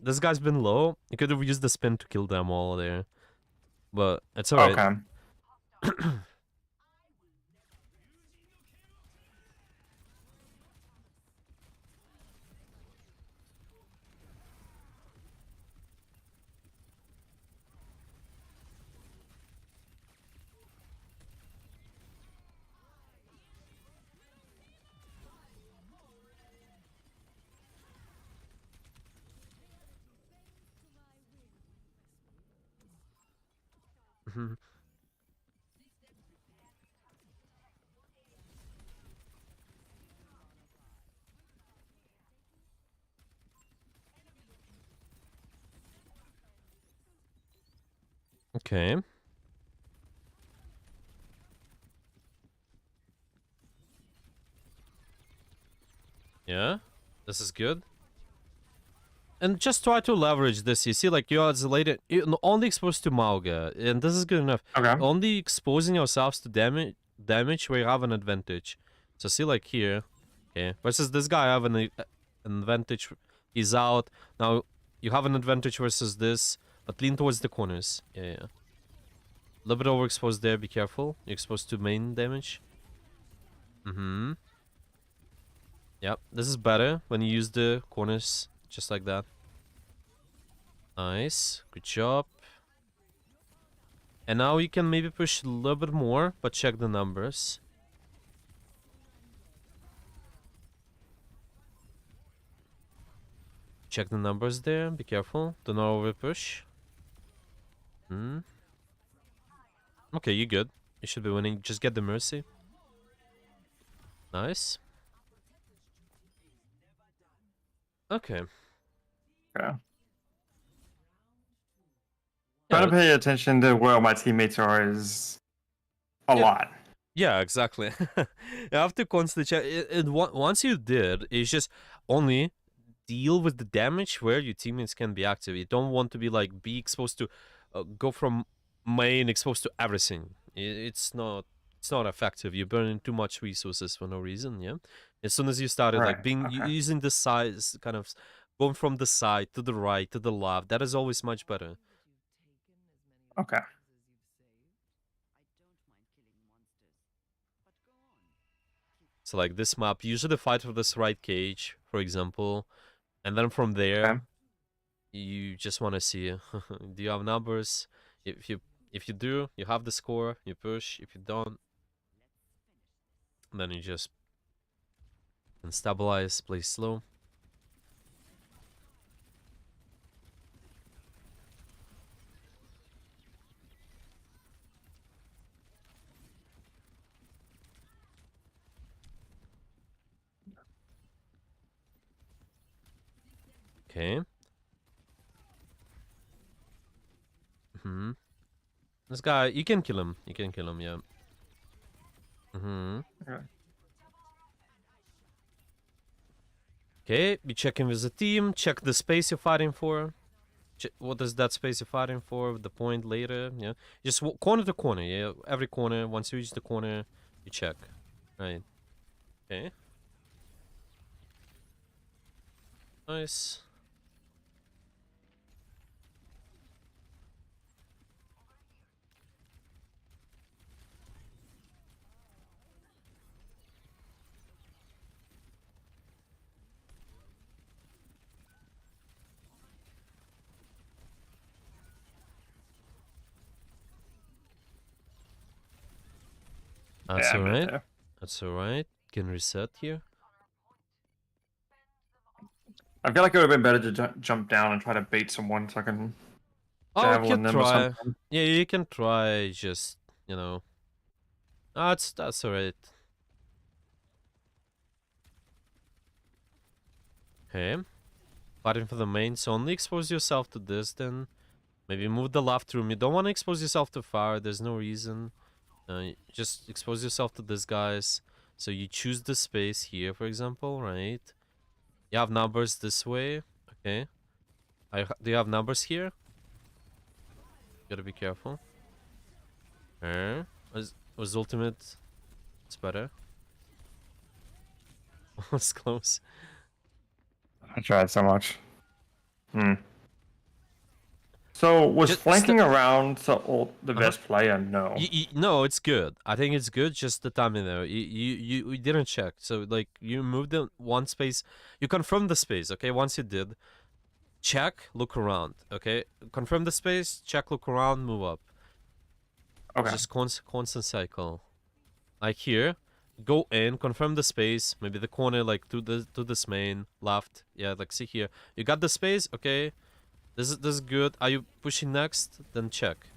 This guy's been low. You could have used the spin to kill them all there, but it's alright.
Okay.
Okay. Yeah, this is good. And just try to leverage this. You see, like you're isolated, you're only exposed to Mauga, and this is good enough.
Okay.
Only exposing yourselves to damage where you have an advantage. So see, like here, okay, versus this guy, I have an advantage. He's out now. You have an advantage versus this, but lean towards the corners. Yeah, yeah. A little bit overexposed there. Be careful. You're exposed to main damage. Mm-hmm. Yep, this is better when you use the corners just like that. Nice, good job. And now you can maybe push a little bit more, but check the numbers. Check the numbers there, be careful, do not over push. Okay, you're good. You should be winning, just get the mercy. Nice. Okay.
Yeah. Trying
Yeah,
to pay attention to where my teammates are is a
yeah,
lot.
yeah, exactly. You have to constantly check. Once you did, it's just only deal with the damage where your teammates can be active. You don't want to be like be exposed to go from main exposed to everything. It's not effective. You're burning too much resources for no reason. Yeah. As soon as you started like
Right.
being
Okay.
using the size kind of going from the side to the right to the left, that is always much better.
Okay.
So like this map, usually fight for this right cage, for example, and then from
Okay.
there you just want to see do you have numbers. If you do, you have the score, you push. If you don't, then you just can stabilize, play slow. Okay. This guy, you can kill him, yeah.
Okay.
Okay, be checking with the team, check the space you're fighting for. What is that space you're fighting for? The point later, yeah. Just corner to corner, yeah. Every corner, once you reach the corner, you check. Right. Okay. Nice. That's
Yeah, I'm dead
alright.
there.
That's alright. Can reset here.
I feel like it would have been better to jump down and try to bait someone so I can
Oh, you
javelin
can
them or
try.
something.
Yeah, you can try. Just that's alright. Okay. Fighting for the main, so only expose yourself to this then. Maybe move the left room. You don't want to expose yourself to fire, there's no reason. Just expose yourself to this, guys. So you choose the space here, for example, right? You have numbers this way. Okay. Do you have numbers here? Gotta be careful. Was ultimate. It's better. Was close.
I tried so much. So was
Just
flanking around the
uh-huh.
best player? No.
No, it's good. I think it's good. Just the timing though. You didn't check. So like you moved the one space. You confirm the space. Okay. Once you did, check, look around. Okay. Confirm the space. Check, look around, move up.
Okay.
Just constant cycle. Like here, go in, confirm the space. Maybe the corner, like to this main left. Yeah, like see here. You got the space. Okay. This is good. Are you pushing next? Then check.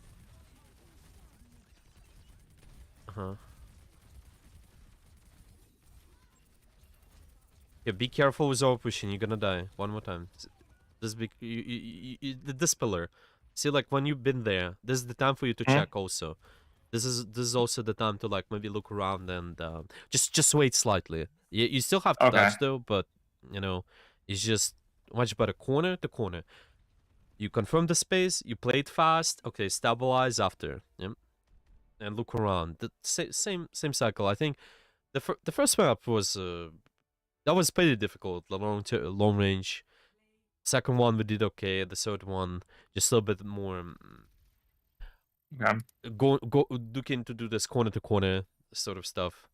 Yeah, be careful with over pushing. You're gonna die. One more time. This big, this pillar. See, like when you've been there, this is the time for you to
Hmm?
check. Also, this is also the time to like maybe look around and just wait slightly. You still have to
Okay.
dodge though, but it's just much better corner to corner. You confirm the space. You play it fast. Okay, stabilize after. Yeah, and look around. The same cycle. I think the first map was that was pretty difficult. The long range. Second one we did okay. The third one just a little bit more.
Okay.
Go looking to do this corner to corner sort of stuff.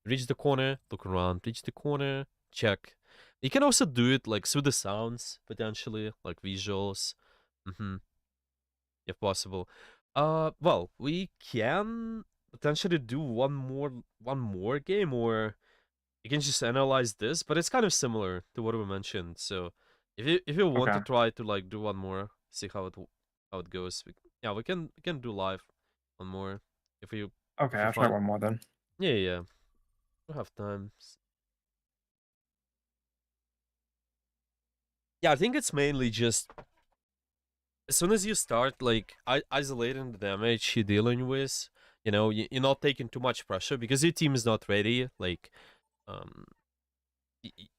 Reach the corner, look around. Reach the corner, check. You can also do it like through the sounds, potentially, like visuals. Mm-hmm. If possible. Well, we can potentially do one more game, or you can just analyze this, but it's kind of similar to what we mentioned. So if you want to
Okay.
try to like do one more, see how it goes. Yeah, we can do live one more if you
Okay,
if you
I'll try
find.
one more then.
Yeah, yeah, we have time. Yeah, I think it's mainly just as soon as you start like isolating the damage you're dealing with, you're not taking too much pressure because your team is not ready. Like, um,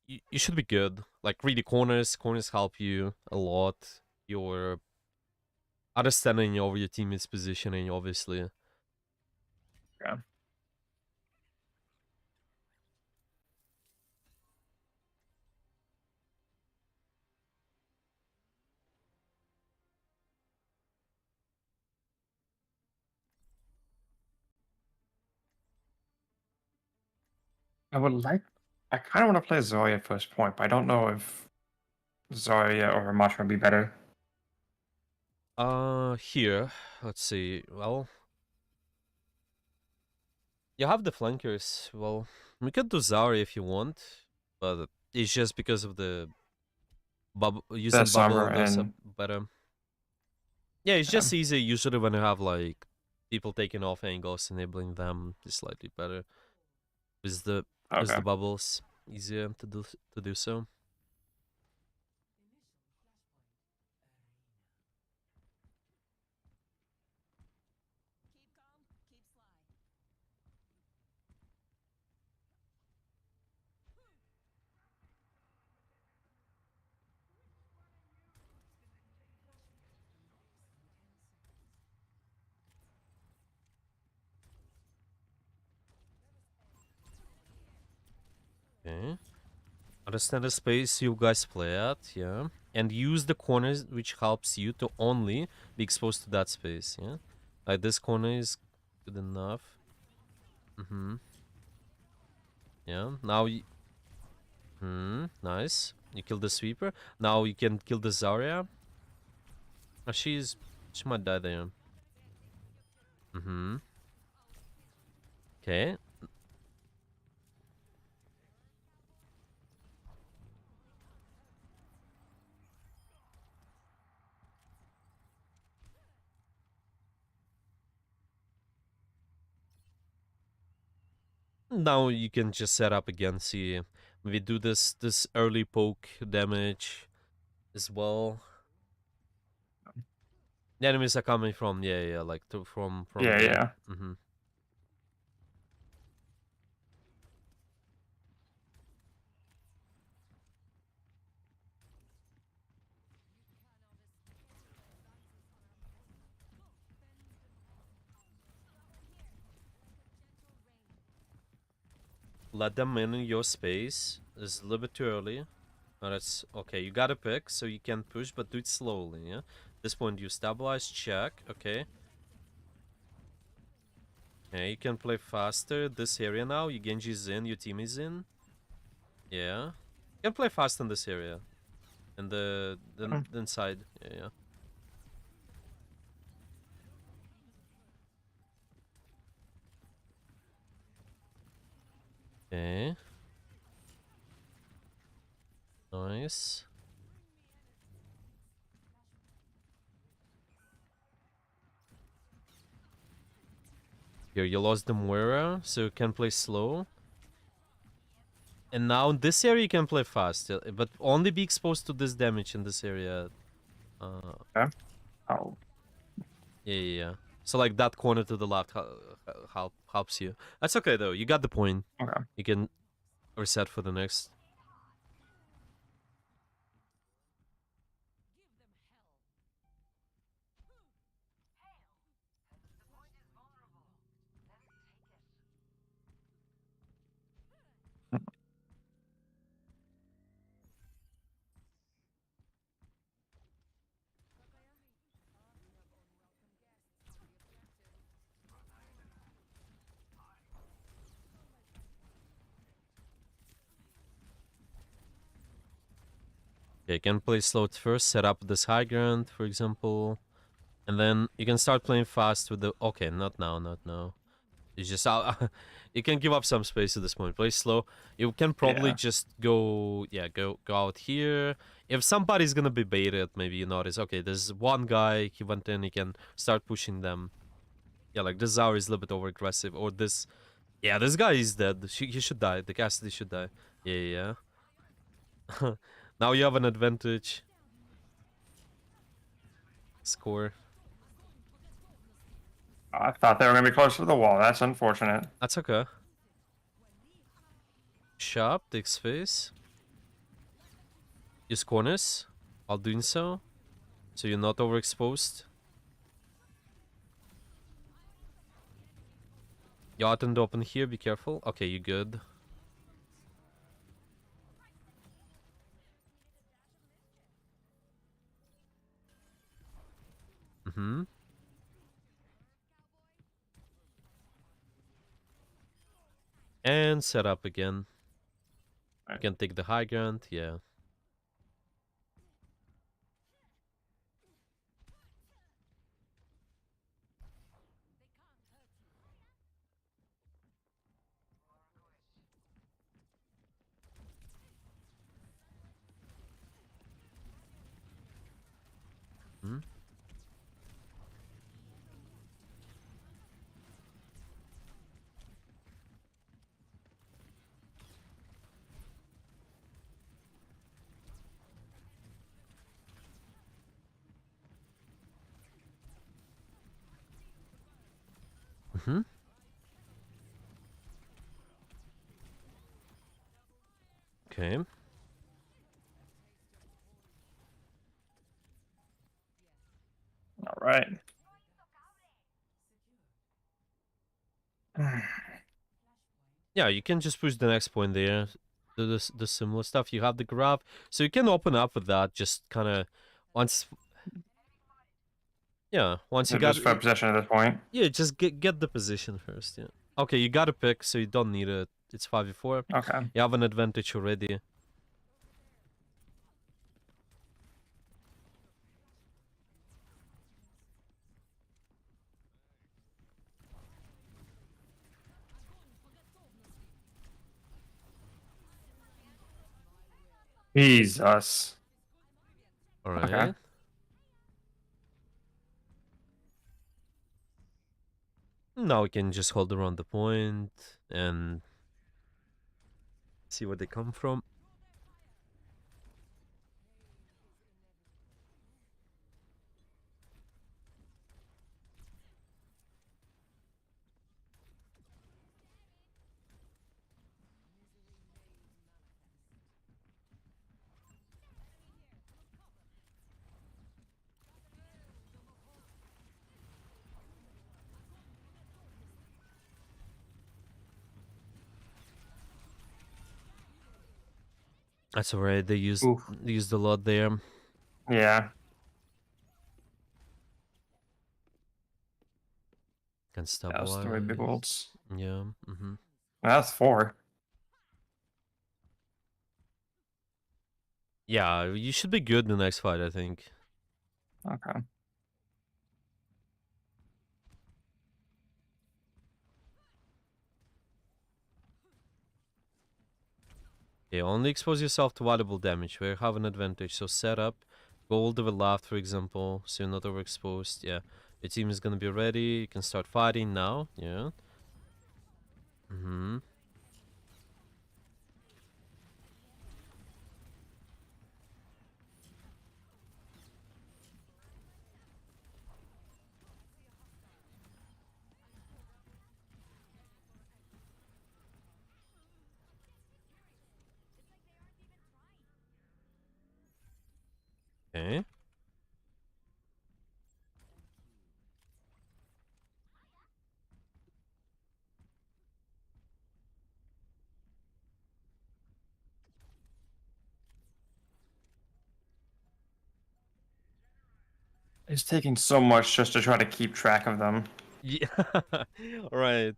you should be good. Like, read the corners. Corners help you a lot. Your understanding of your teammate's positioning, obviously.
Yeah. I would like. I kind of want to play Zarya at first point, but I don't know if Zarya or Ramattra would be better.
Here, let's see. Well, you have the flankers. Well, we could do Zarya if you want, but it's just because of the bubble using
That's Sombra
bubble goes up
and
better. Yeah, it's just easy usually when you have like people taking off angles, enabling them is slightly better. With the with
okay.
the bubbles, easier to do so. Okay. Understand the space you guys play at, yeah. And use the corners which helps you to only be exposed to that space, yeah. Like this corner is good enough. Mm-hmm. Yeah. Now you nice. You killed the sweeper. Now you can kill the Zarya. She might die there. Mm-hmm. Okay. Now you can just set up again, see we do this early poke damage as well. The enemies are coming from yeah, like from
Yeah,
the
yeah.
let them in your space. It's a little bit too early. But it's okay, you gotta pick so you can push, but do it slowly, yeah? At this point you stabilize, check, okay. Okay, you can play faster this area now. Your Genji's in, your team is in. Yeah. You can play fast in this area. And the inside. Yeah, yeah. Okay. Nice. Here, you lost the Moira, so you can play slow. And now in this area you can play fast, but only be exposed to this damage in this area. Uh,
Okay. Oh,
yeah. So like that corner to the left helps you. That's okay though. You got the point.
okay.
You can reset for the next. Okay, you can play slow at first, set up this high ground, for example. And then you can start playing fast with the... Okay, not now, not now. It's just... you can give up some space at this point. Play slow. You can probably
Yeah.
just go... Yeah, go out here. If somebody's gonna be baited, maybe you notice, okay, there's one guy, he went in, he can start pushing them. Yeah, like this Zarya is a little bit over-aggressive. Or this... Yeah, this guy is dead. He should die. The Cassidy should die. Yeah, yeah, yeah. Now you have an advantage. Score.
I thought they were gonna be closer to the wall. That's unfortunate.
That's okay. Sharp, takes space. Use corners while doing so. So you're not overexposed. You're out in the open here, be careful. Okay, you're good. Mm-hmm. And set up again. You
Right.
can take the high ground, yeah. Hmm. Mm-hmm. Okay.
All right.
Yeah, you can just push the next point there. The similar stuff. You have the grab. So you can open up with that, just kind of... Once... Yeah, once you
So
got...
just for possession at this point.
Yeah, just get the position first, yeah. Okay, you got a pick, so you don't need it. It's 5v4.
Okay.
You have an advantage already.
Jesus. Okay.
Alright. Now we can just hold around the point and see where they come from. That's alright, they
Oof.
used a lot there.
Yeah.
Can
That was 3 big
stabilize.
ults.
Yeah, mm-hmm.
That's 4.
Yeah, you should be good in the next fight, I think.
Okay.
Yeah, only expose yourself to valuable damage where you have an advantage. So set up, go all the way left, for example, so you're not overexposed. Yeah, your team is gonna be ready. You can start fighting now. Yeah. Mm-hmm. Okay.
It's taking so much just to try to keep track of them.
Yeah. Right.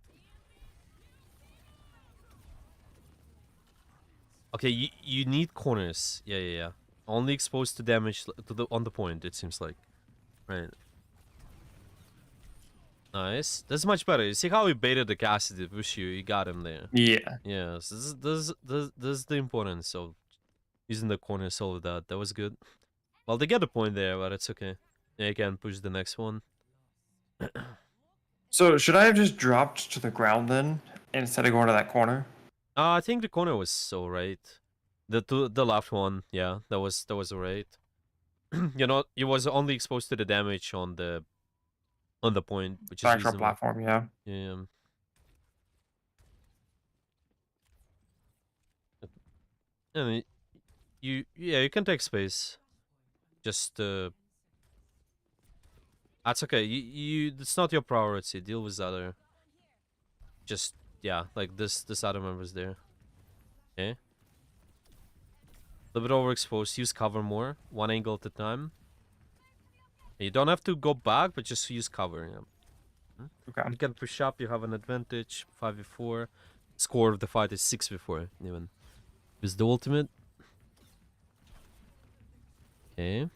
Okay, you need corners. Yeah, yeah, yeah. Only exposed to damage to the on the point. It seems like, right? Nice. That's much better. You see how he baited the Cassidy to push you? You got him there.
Yeah.
Yes. This is the importance of using the corner solo. That was good. Well, they get a point there, but it's okay. Yeah, you can push the next one.
So should I have just dropped to the ground then instead of going to that corner?
I think the corner was alright. The left one, yeah, that was alright. You know, it was only exposed to the damage on the point, which
The
is
actual
reasonable.
platform, yeah.
Yeah. And you can take space. Just that's okay. It's not your priority. Deal with the other. Just yeah, like this other member's there. Okay. A little bit overexposed. Use cover more. One angle at a time. You don't have to go back, but just use cover. Yeah.
Okay.
You can push up, you have an advantage. 5v4. Score of the fight is 6v4, even. With the ultimate. Okay.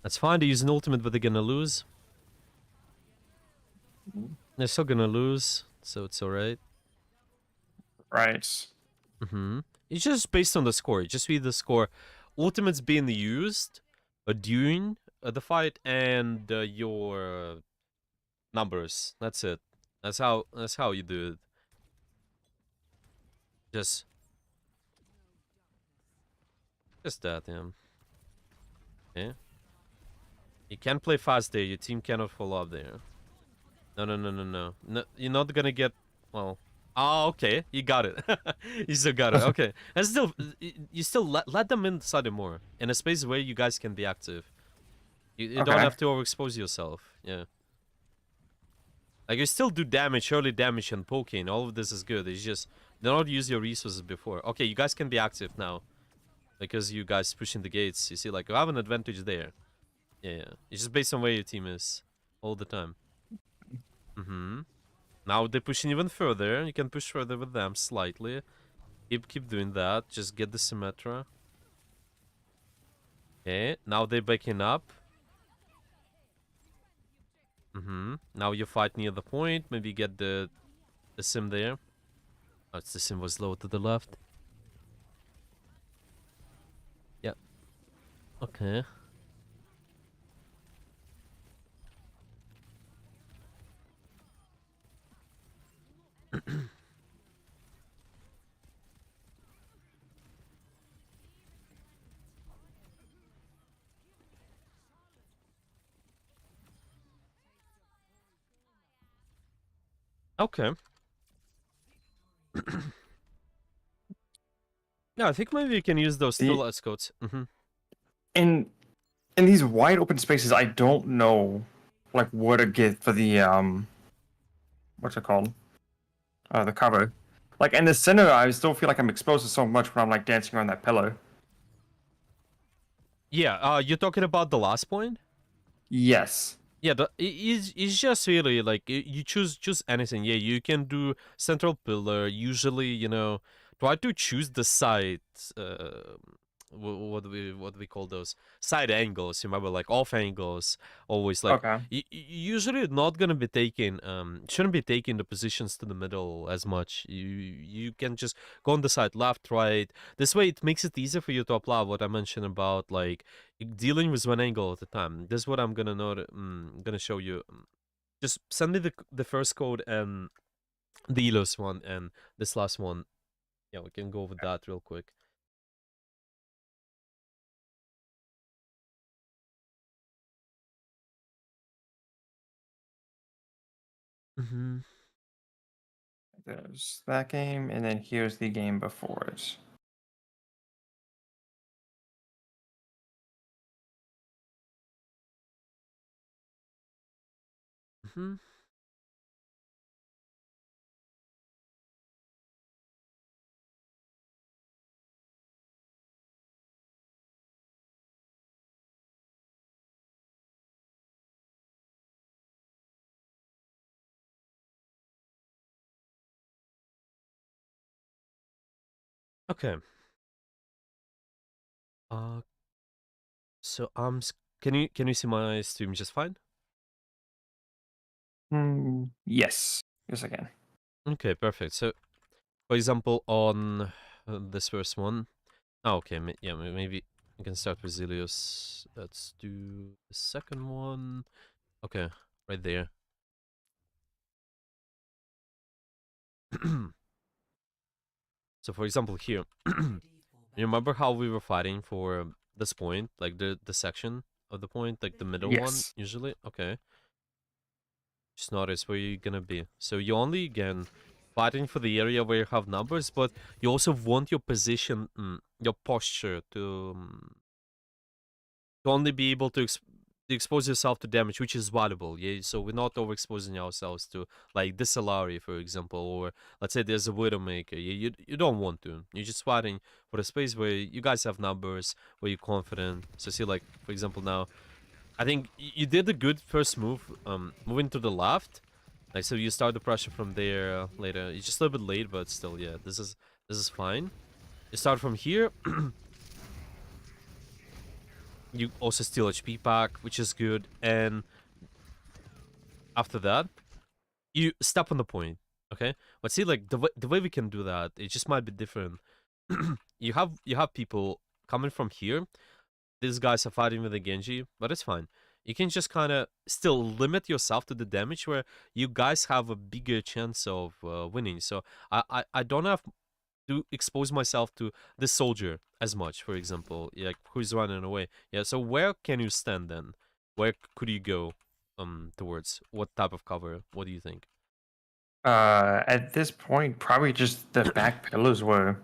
That's fine, they use an ultimate, but they're gonna lose. They're still gonna lose, so it's alright.
Right.
It's just based on the score. It just read the score. Ultimates being used during the fight and your numbers. That's it. That's how you do it. Just just that, yeah. Okay. You can't play fast there. Your team cannot follow up there. No. You're not gonna get. Well. Oh, okay. You got it. You still got it. Okay. And still, you still let them inside more in a space where you guys can be active. You don't
Okay.
have to overexpose yourself. Yeah. Like you still do damage, early damage and poking. All of this is good. It's just do not use your resources before. Okay, you guys can be active now because you guys pushing the gates. You see, like you have an advantage there. Yeah. It's just based on where your team is all the time. Now they're pushing even further. You can push further with them slightly. Keep doing that. Just get the Symmetra. Okay, now they're backing up. Now you fight near the point. Maybe get the sim there. Oh, it's the sim was low to the left. Yeah. Okay. Okay. Yeah, I think maybe you can use those two
See,
last codes.
in in these wide open spaces, I don't know like where to get for the what's it called? The cover. Like in the center, I still feel like I'm exposed to so much when I'm like dancing around that pillar.
Yeah. You're talking about the last point?
Yes.
Yeah, it's just really like you choose anything. Yeah, you can do central pillar. Usually, try to choose the side. What do we call those side angles? Remember, like off angles. Always like
Okay.
usually not gonna be taking. Shouldn't be taking the positions to the middle as much. You can just go on the side, left, right. This way, it makes it easier for you to apply what I mentioned about like dealing with one angle at a time. This is what I'm gonna gonna show you. Just send me the first code and the Elos one and this last one. Yeah, we can go over that real quick. Mm-hmm.
There's that game, and then here's the game before it.
Mm-hmm. Okay. So can you see my stream just fine?
Yes. Yes, I can.
Okay, perfect. So for example, on this first one, oh, okay, yeah, maybe we can start with Zilius. Let's do the second one. Okay, right there. So for example, here, you remember how we were fighting for this point, like the section of the point, like the middle one,
Yes.
usually? Okay. Just notice where you're gonna be. So you only, again, fighting for the area where you have numbers, but you also want your position, your posture to only be able to expose yourself to damage, which is valuable. Yeah, so we're not overexposing ourselves to like this Alari, for example, or let's say there's a Widowmaker. You don't want to. You're just fighting for a space where you guys have numbers, where you're confident. So see, like for example, now I think you did a good first move, moving to the left. Like so, you start the pressure from there later. It's just a little bit late, but still, yeah, this is fine. You start from here. You also steal HP back, which is good, and after that, you step on the point. Okay, but see, like the way we can do that, it just might be different. you have people coming from here. These guys are fighting with the Genji, but it's fine. You can just kind of still limit yourself to the damage where you guys have a bigger chance of winning. So I don't have to expose myself to this soldier as much, for example, like who's running away. Yeah, so where can you stand then? Where could you go towards? What type of cover? What do you think?
At this point, probably just the back pillars where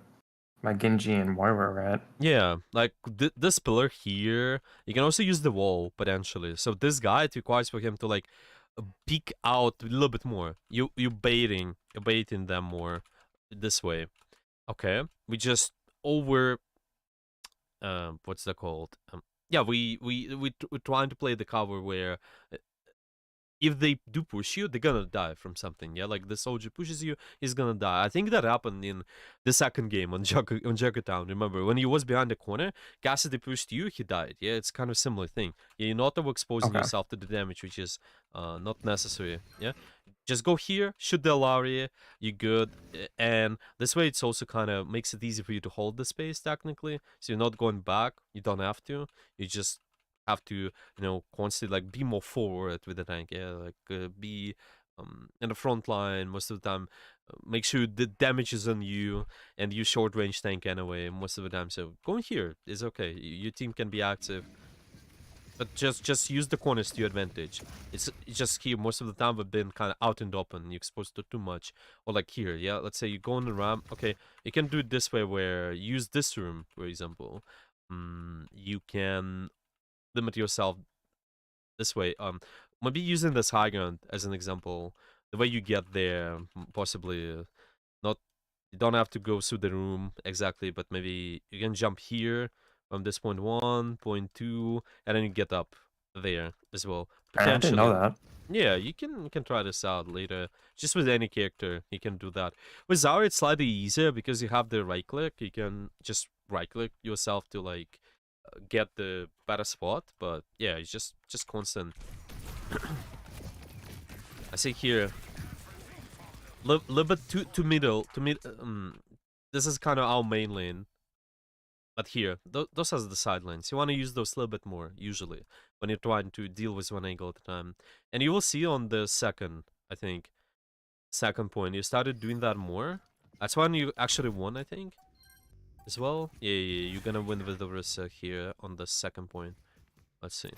my Genji and Moira are at.
Yeah, like this pillar here, you can also use the wall potentially. So this guy, it requires for him to like peek out a little bit more. You're baiting them more this way. Okay, we just over what's that called? Yeah, we're trying to play the cover where if they do push you, they're gonna die from something. Yeah, like the soldier pushes you, he's gonna die. I think that happened in the second game on Jugger Town. Remember when he was behind the corner, Cassidy pushed you, he died. Yeah, it's kind of similar thing. Yeah, you're not overexposing
Okay.
yourself to the damage, which is not necessary. Yeah, just go here, shoot the Alaria, you're good. And this way, it's also kind of makes it easy for you to hold the space technically. So you're not going back. You don't have to. You just have to constantly like be more forward with the tank. Yeah, like be in the front line most of the time. Make sure the damage is on you, and you short range tank anyway most of the time. So going here is okay. Your team can be active, but just use the corners to your advantage. It's just here most of the time we've been kind of out in the open. You're exposed to too much, or like here. Yeah, let's say you go on the ramp. Okay, you can do it this way where use this room, for example. You can limit yourself this way. Maybe using this high ground as an example, the way you get there, possibly not. You don't have to go through the room exactly, but maybe you can jump here from this point one, point two, and then you get up there as well.
I didn't know
Potentially.
that.
Yeah, you can try this out later. Just with any character, you can do that. With Zarya, it's slightly easier because you have the right click. You can just right click yourself to like get the better spot. But yeah, it's just constant. I see here, little bit to middle to mid. This is kind of our main lane. But here, those are the side lanes. You want to use those a little bit more, usually, when you're trying to deal with one angle at a time. And you will see on the second, I think, second point, you started doing that more. That's when you actually won, I think, as well. Yeah, you're gonna win with the Orisa here on the second point. Let's see.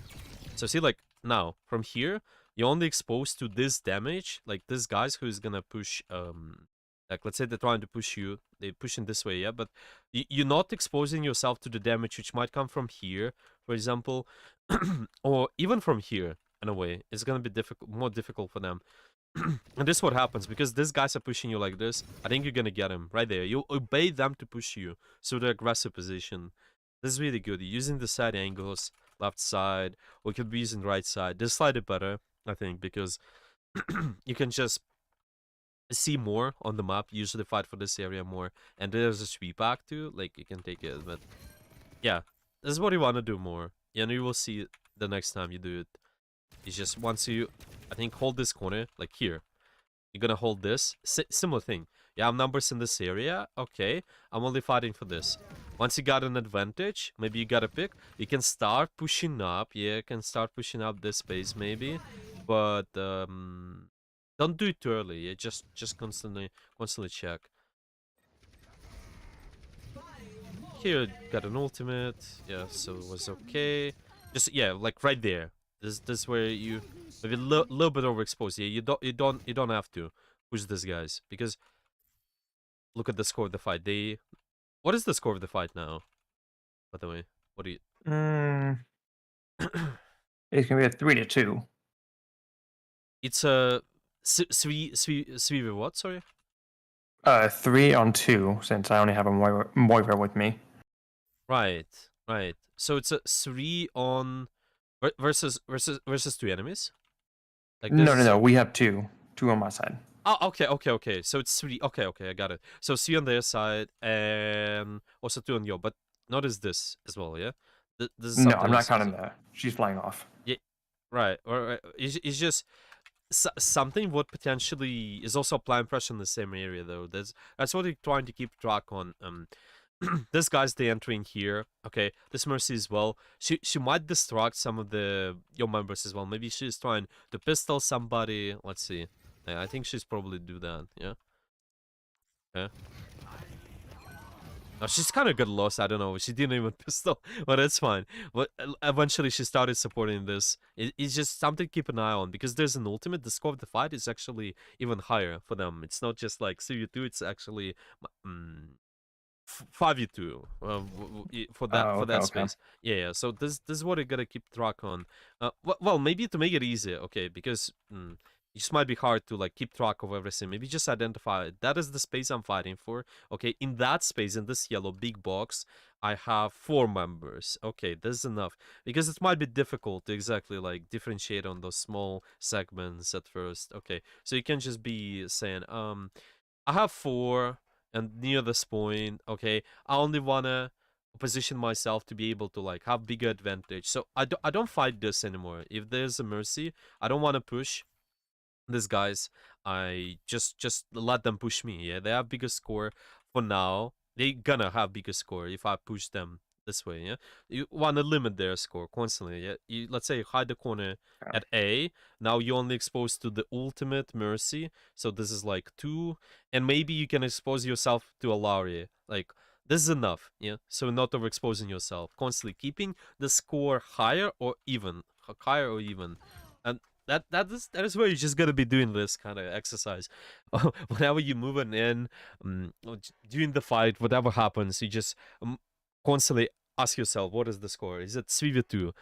So see, like, now, from here, you're only exposed to this damage. Like, this guy's who's gonna push, like, let's say they're trying to push you. They're pushing this way, yeah? But you're not exposing yourself to the damage which might come from here, for example. Or even from here, in a way. It's gonna be more difficult for them. And this is what happens, because these guys are pushing you like this. I think you're gonna get him right there. You obey them to push you. So the aggressive position. This is really good. You're using the side angles, left side, or you could be using right side. This slightly better, I think, because you can just see more on the map, usually fight for this area more. And there's a sweep back too, like you can take it, but yeah, this is what you want to do more. and you will see the next time you do it. It's just once you, I think, hold this corner, like here. You're gonna hold this. Similar thing. Yeah, I'm numbers in this area. Okay, I'm only fighting for this. Once you got an advantage, maybe you got a pick. You can start pushing up. Yeah, you can start pushing up this space maybe, but don't do it too early. Yeah, just constantly check. Here got an ultimate. Yeah, so it was okay. Just yeah, like right there. This where you maybe a little bit overexposed. Yeah, you don't have to push these guys because look at the score of the fight. What is the score of the fight now? By the way, what do you?
Mm, it's gonna be a 3-2.
It's a three with what? Sorry.
3-2 since I only have a Moira with me.
Right, right. So it's a 3 on versus two enemies. Like
No, no,
this.
no. We have two on my side.
Oh, okay. So it's 3. Okay, I got it. So 3 on their side and also 2 on your, but notice this as well, yeah? This is
No,
something
I'm not
else.
counting that. She's flying off.
Yeah, right. Or it's just something what potentially is also applying pressure in the same area though. That's what you're trying to keep track on. This guy's the entering here. Okay, this Mercy as well. She might distract some of the your members as well. Maybe she's trying to pistol somebody. Let's see. Yeah, I think she's probably do that. Yeah. Yeah. No, she's kind of good lost. I don't know. She didn't even pistol, but it's fine. But eventually she started supporting this. It's just something to keep an eye on because there's an ultimate. The score of the fight is actually even higher for them. It's not just like CU2. It's actually 5v2 for
Oh,
for
okay,
that
okay.
space. Yeah. So this is what you gotta keep track on. Well, maybe to make it easier, okay, because it just might be hard to like keep track of everything. Maybe just identify that is the space I'm fighting for. Okay, in that space, in this yellow big box, I have 4 members. Okay, this is enough because it might be difficult to exactly like differentiate on those small segments at first. Okay, so you can just be saying I have 4 and near this point, okay, I only wanna position myself to be able to like have bigger advantage. So I don't fight this anymore. If there's a mercy, I don't wanna push these guys. I just let them push me. Yeah, they have bigger score for now. They gonna have bigger score if I push them this way. Yeah, you want to limit their score constantly. Yeah, you let's say you hide the corner
Yeah.
at A. Now you're only exposed to the ultimate mercy. So this is like 2, and maybe you can expose yourself to a Laria. Like this is enough. Yeah, so not overexposing yourself. Constantly keeping the score higher or even, higher or even. And that is where you just gotta be doing this kind of exercise. Whenever you're moving in, during the fight, whatever happens, you just constantly ask yourself, what is the score? Is it 3v2?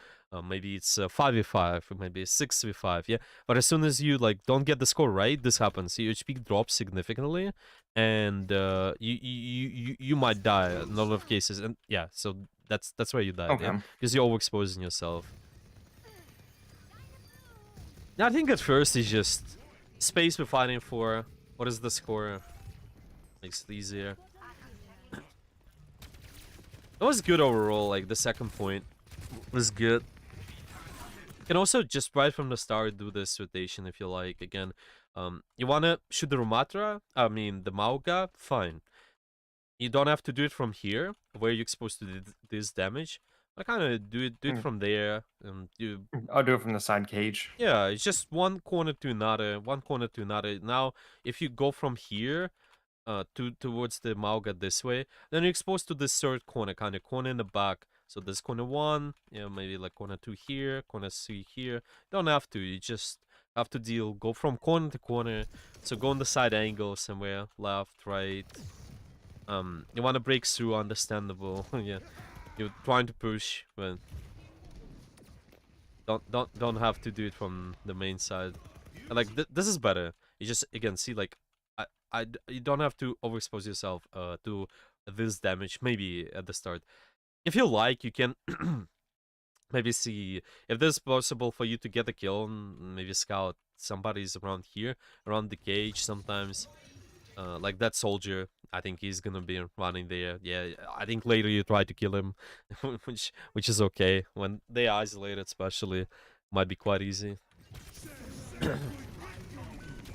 Maybe it's 5v5, or maybe 6v5. Yeah, but as soon as you like don't get the score right, this happens. Your HP drops significantly, and you might die in a lot of cases. And yeah, so that's where you died. Yeah,
Okay.
because you're overexposing yourself. I think at first it's just space we're fighting for. What is the score? Makes it easier. It was good overall. Like the second point was good. You can also just right from the start do this rotation if you like. Again, you wanna shoot the Ramattra? I mean the Mauga? Fine. You don't have to do it from here where you're exposed to this damage. I kind of do it
Mm,
from there. You
I'll do it from the side cage.
Yeah, it's just one corner to another, one corner to another. Now, if you go from here, towards the Mauga this way, then you're exposed to this third corner, kind of corner in the back. So this corner 1, maybe like corner 2 here, corner 3 here. Don't have to. You just have to go from corner to corner. So go on the side angle somewhere, left, right. You want to break through, understandable. Yeah, you're trying to push, but don't have to do it from the main side. Like this is better. You just again see like you don't have to overexpose yourself to this damage maybe at the start. If you like, you can maybe see if this is possible for you to get a kill and maybe scout somebody's around here, around the cage sometimes. Like that soldier. I think he's gonna be running there. Yeah, I think later you try to kill him, which is okay. When they isolated, especially, might be quite easy.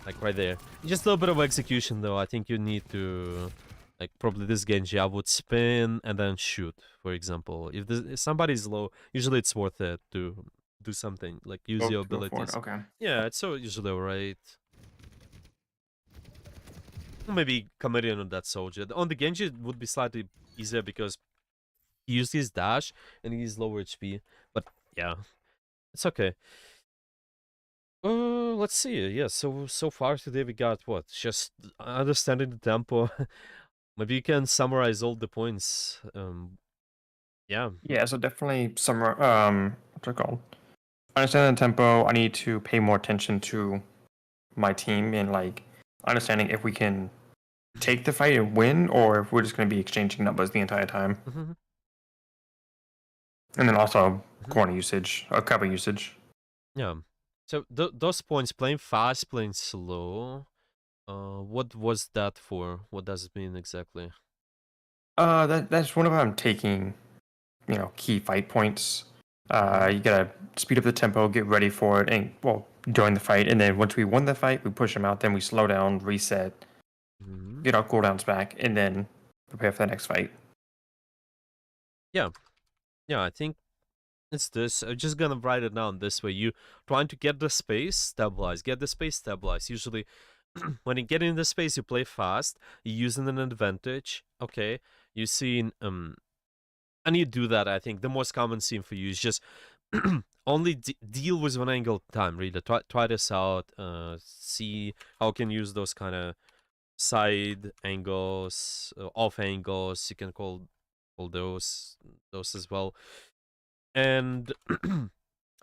Like right there. Just a little bit of execution though. I think you need to, like probably this Genji, I would spin and then shoot, for example. If somebody's low, usually it's worth it to do something, like use your
Go for it.
abilities.
Okay.
Yeah, it's so usually alright. Maybe comedian on that soldier. On the Genji it would be slightly easier because he used his dash and he's lower HP. But yeah, it's okay. Let's see. Yeah, so far today we got what? Just understanding the tempo. Maybe you can summarize all the points. Yeah.
Yeah, so definitely what's it called? Understanding the tempo, I need to pay more attention to my team and like understanding if we can take the fight and win or if we're just going to be exchanging numbers the entire time.
Mm-hmm.
And then also
Mm-hmm.
corner usage, or cover usage.
Yeah. So those points, playing fast, playing slow. What was that for? What does it mean exactly?
That's whenever I'm taking, key fight points.
Mm-hmm.
You gotta speed up the tempo, get ready for it, and well, during the fight. And then once we won the fight, we push them out. Then we slow down, reset,
Mm-hmm.
get our cooldowns back, and then prepare for the next fight.
Yeah. Yeah, I think it's this. I'm just gonna write it down this way. You trying to get the space, stabilize. Get the space, stabilize. Usually, when you get in the space, you play fast. You're using an advantage. Okay, you see, and you do that. I think the most common scene for you is just only deal with one angle at a time. Really, try this out. See how you can use those kind of side angles, off angles. You can call those as well. And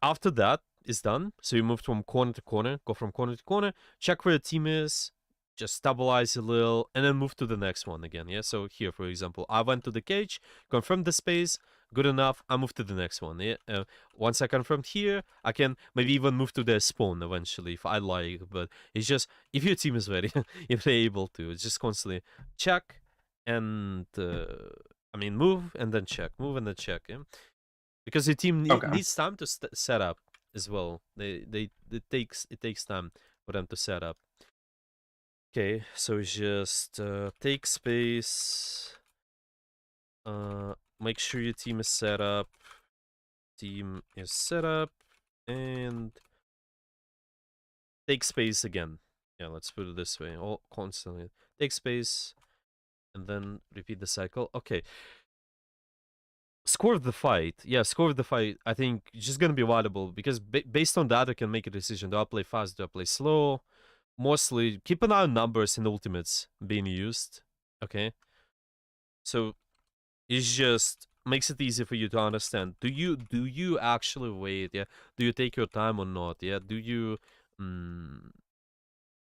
after that is done, so you move from corner to corner, go from corner to corner, check where your team is, just stabilize a little, and then move to the next one again. Yeah. So here, for example, I went to the cage, confirmed the space, good enough. I move to the next one. Yeah. Once I confirmed here, I can maybe even move to the spawn eventually if I like. But it's just if your team is ready, if they're able to, it's just constantly check and move and then check, move and then check. Yeah? Because the team
Okay.
needs time to set up as well. It takes time for them to set up. Okay, so just take space. Make sure your team is set up. Team is set up, and take space again. Yeah, let's put it this way. All constantly take space, and then repeat the cycle. Okay. Score of the fight. Yeah, score of the fight. I think it's just gonna be valuable because based on that, I can make a decision. Do I play fast? Do I play slow? Mostly keep an eye on numbers and ultimates being used. Okay, so it just makes it easy for you to understand. Do you actually wait? Yeah. Do you take your time or not? Yeah. Do you mm,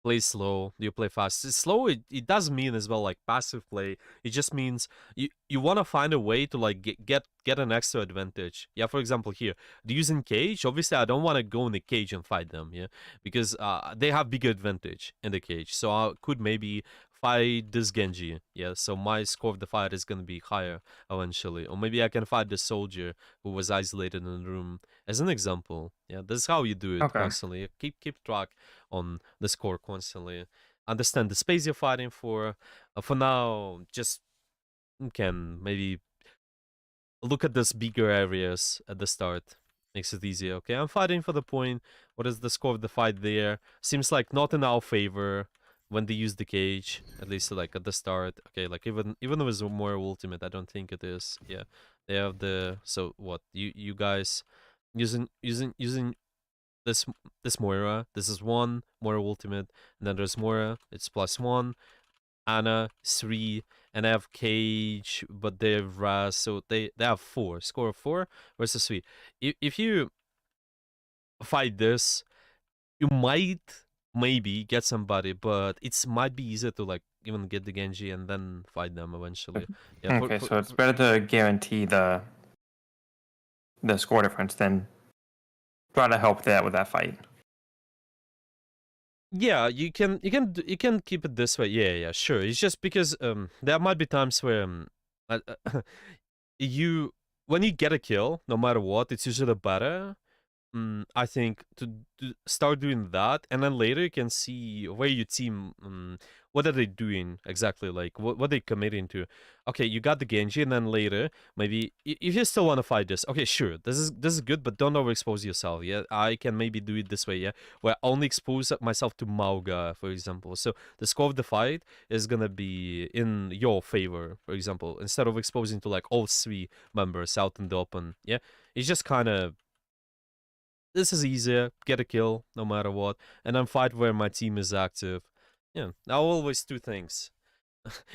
play slow? Do you play fast? Slow, it does mean as well like passive play. It just means you want to find a way to like get an extra advantage. Yeah, for example here, do using cage. Obviously, I don't want to go in the cage and fight them. Yeah, because they have bigger advantage in the cage. So I could maybe fight this Genji. Yeah, so my score of the fight is gonna be higher eventually. Or maybe I can fight the soldier who was isolated in the room as an example. Yeah, this is how you do it
Okay.
constantly. Keep track on the score constantly. Understand the space you're fighting for. For now, just can maybe look at these bigger areas at the start. Makes it easier. Okay, I'm fighting for the point. What is the score of the fight there? Seems like not in our favor when they use the cage. At least like at the start. Okay, like even though it's more ultimate, I don't think it is. Yeah, they have the so what you guys using this this Moira. This is one Moira ultimate, and then there's Moira. It's +1. Anna 3, and I have Cage, but they have Raz, so they have 4. Score of 4 versus 3. If you fight this, you might maybe get somebody, but it's might be easier to like even get the Genji and then fight them eventually. Yeah,
Okay, so it's better to guarantee the score difference than try to help that with that fight.
Yeah, you can keep it this way. Yeah, yeah, sure. It's just because there might be times where uh, you when you get a kill, no matter what, it's usually better. I think to start doing that, and then later you can see where your team, what are they doing exactly, like what they committing to. Okay, you got the Genji, and then later maybe if you still want to fight this, okay, sure, this is good, but don't overexpose yourself. Yeah, I can maybe do it this way. Yeah, where I only expose myself to Mauga, for example. So the score of the fight is gonna be in your favor, for example, instead of exposing to like all three members out in the open. Yeah, it's just kind of this is easier, get a kill no matter what, and then fight where my team is active. Yeah, I always do things.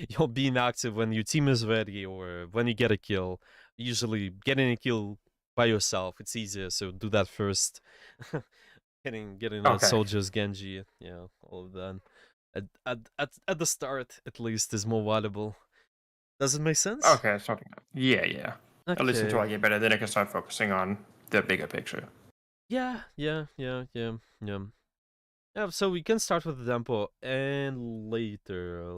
You're being active when your team is ready or when you get a kill. Usually getting a kill by yourself, it's easier, so do that first. getting a
Okay.
soldier's Genji, yeah, all of that. At the start, at least, is more valuable. Does it make sense?
Okay, something. Yeah, yeah. At least until
Okay.
I get better, then I can start focusing on the bigger picture.
Yeah, yeah, yeah, yeah, yeah. Yeah, so we can start with the tempo and later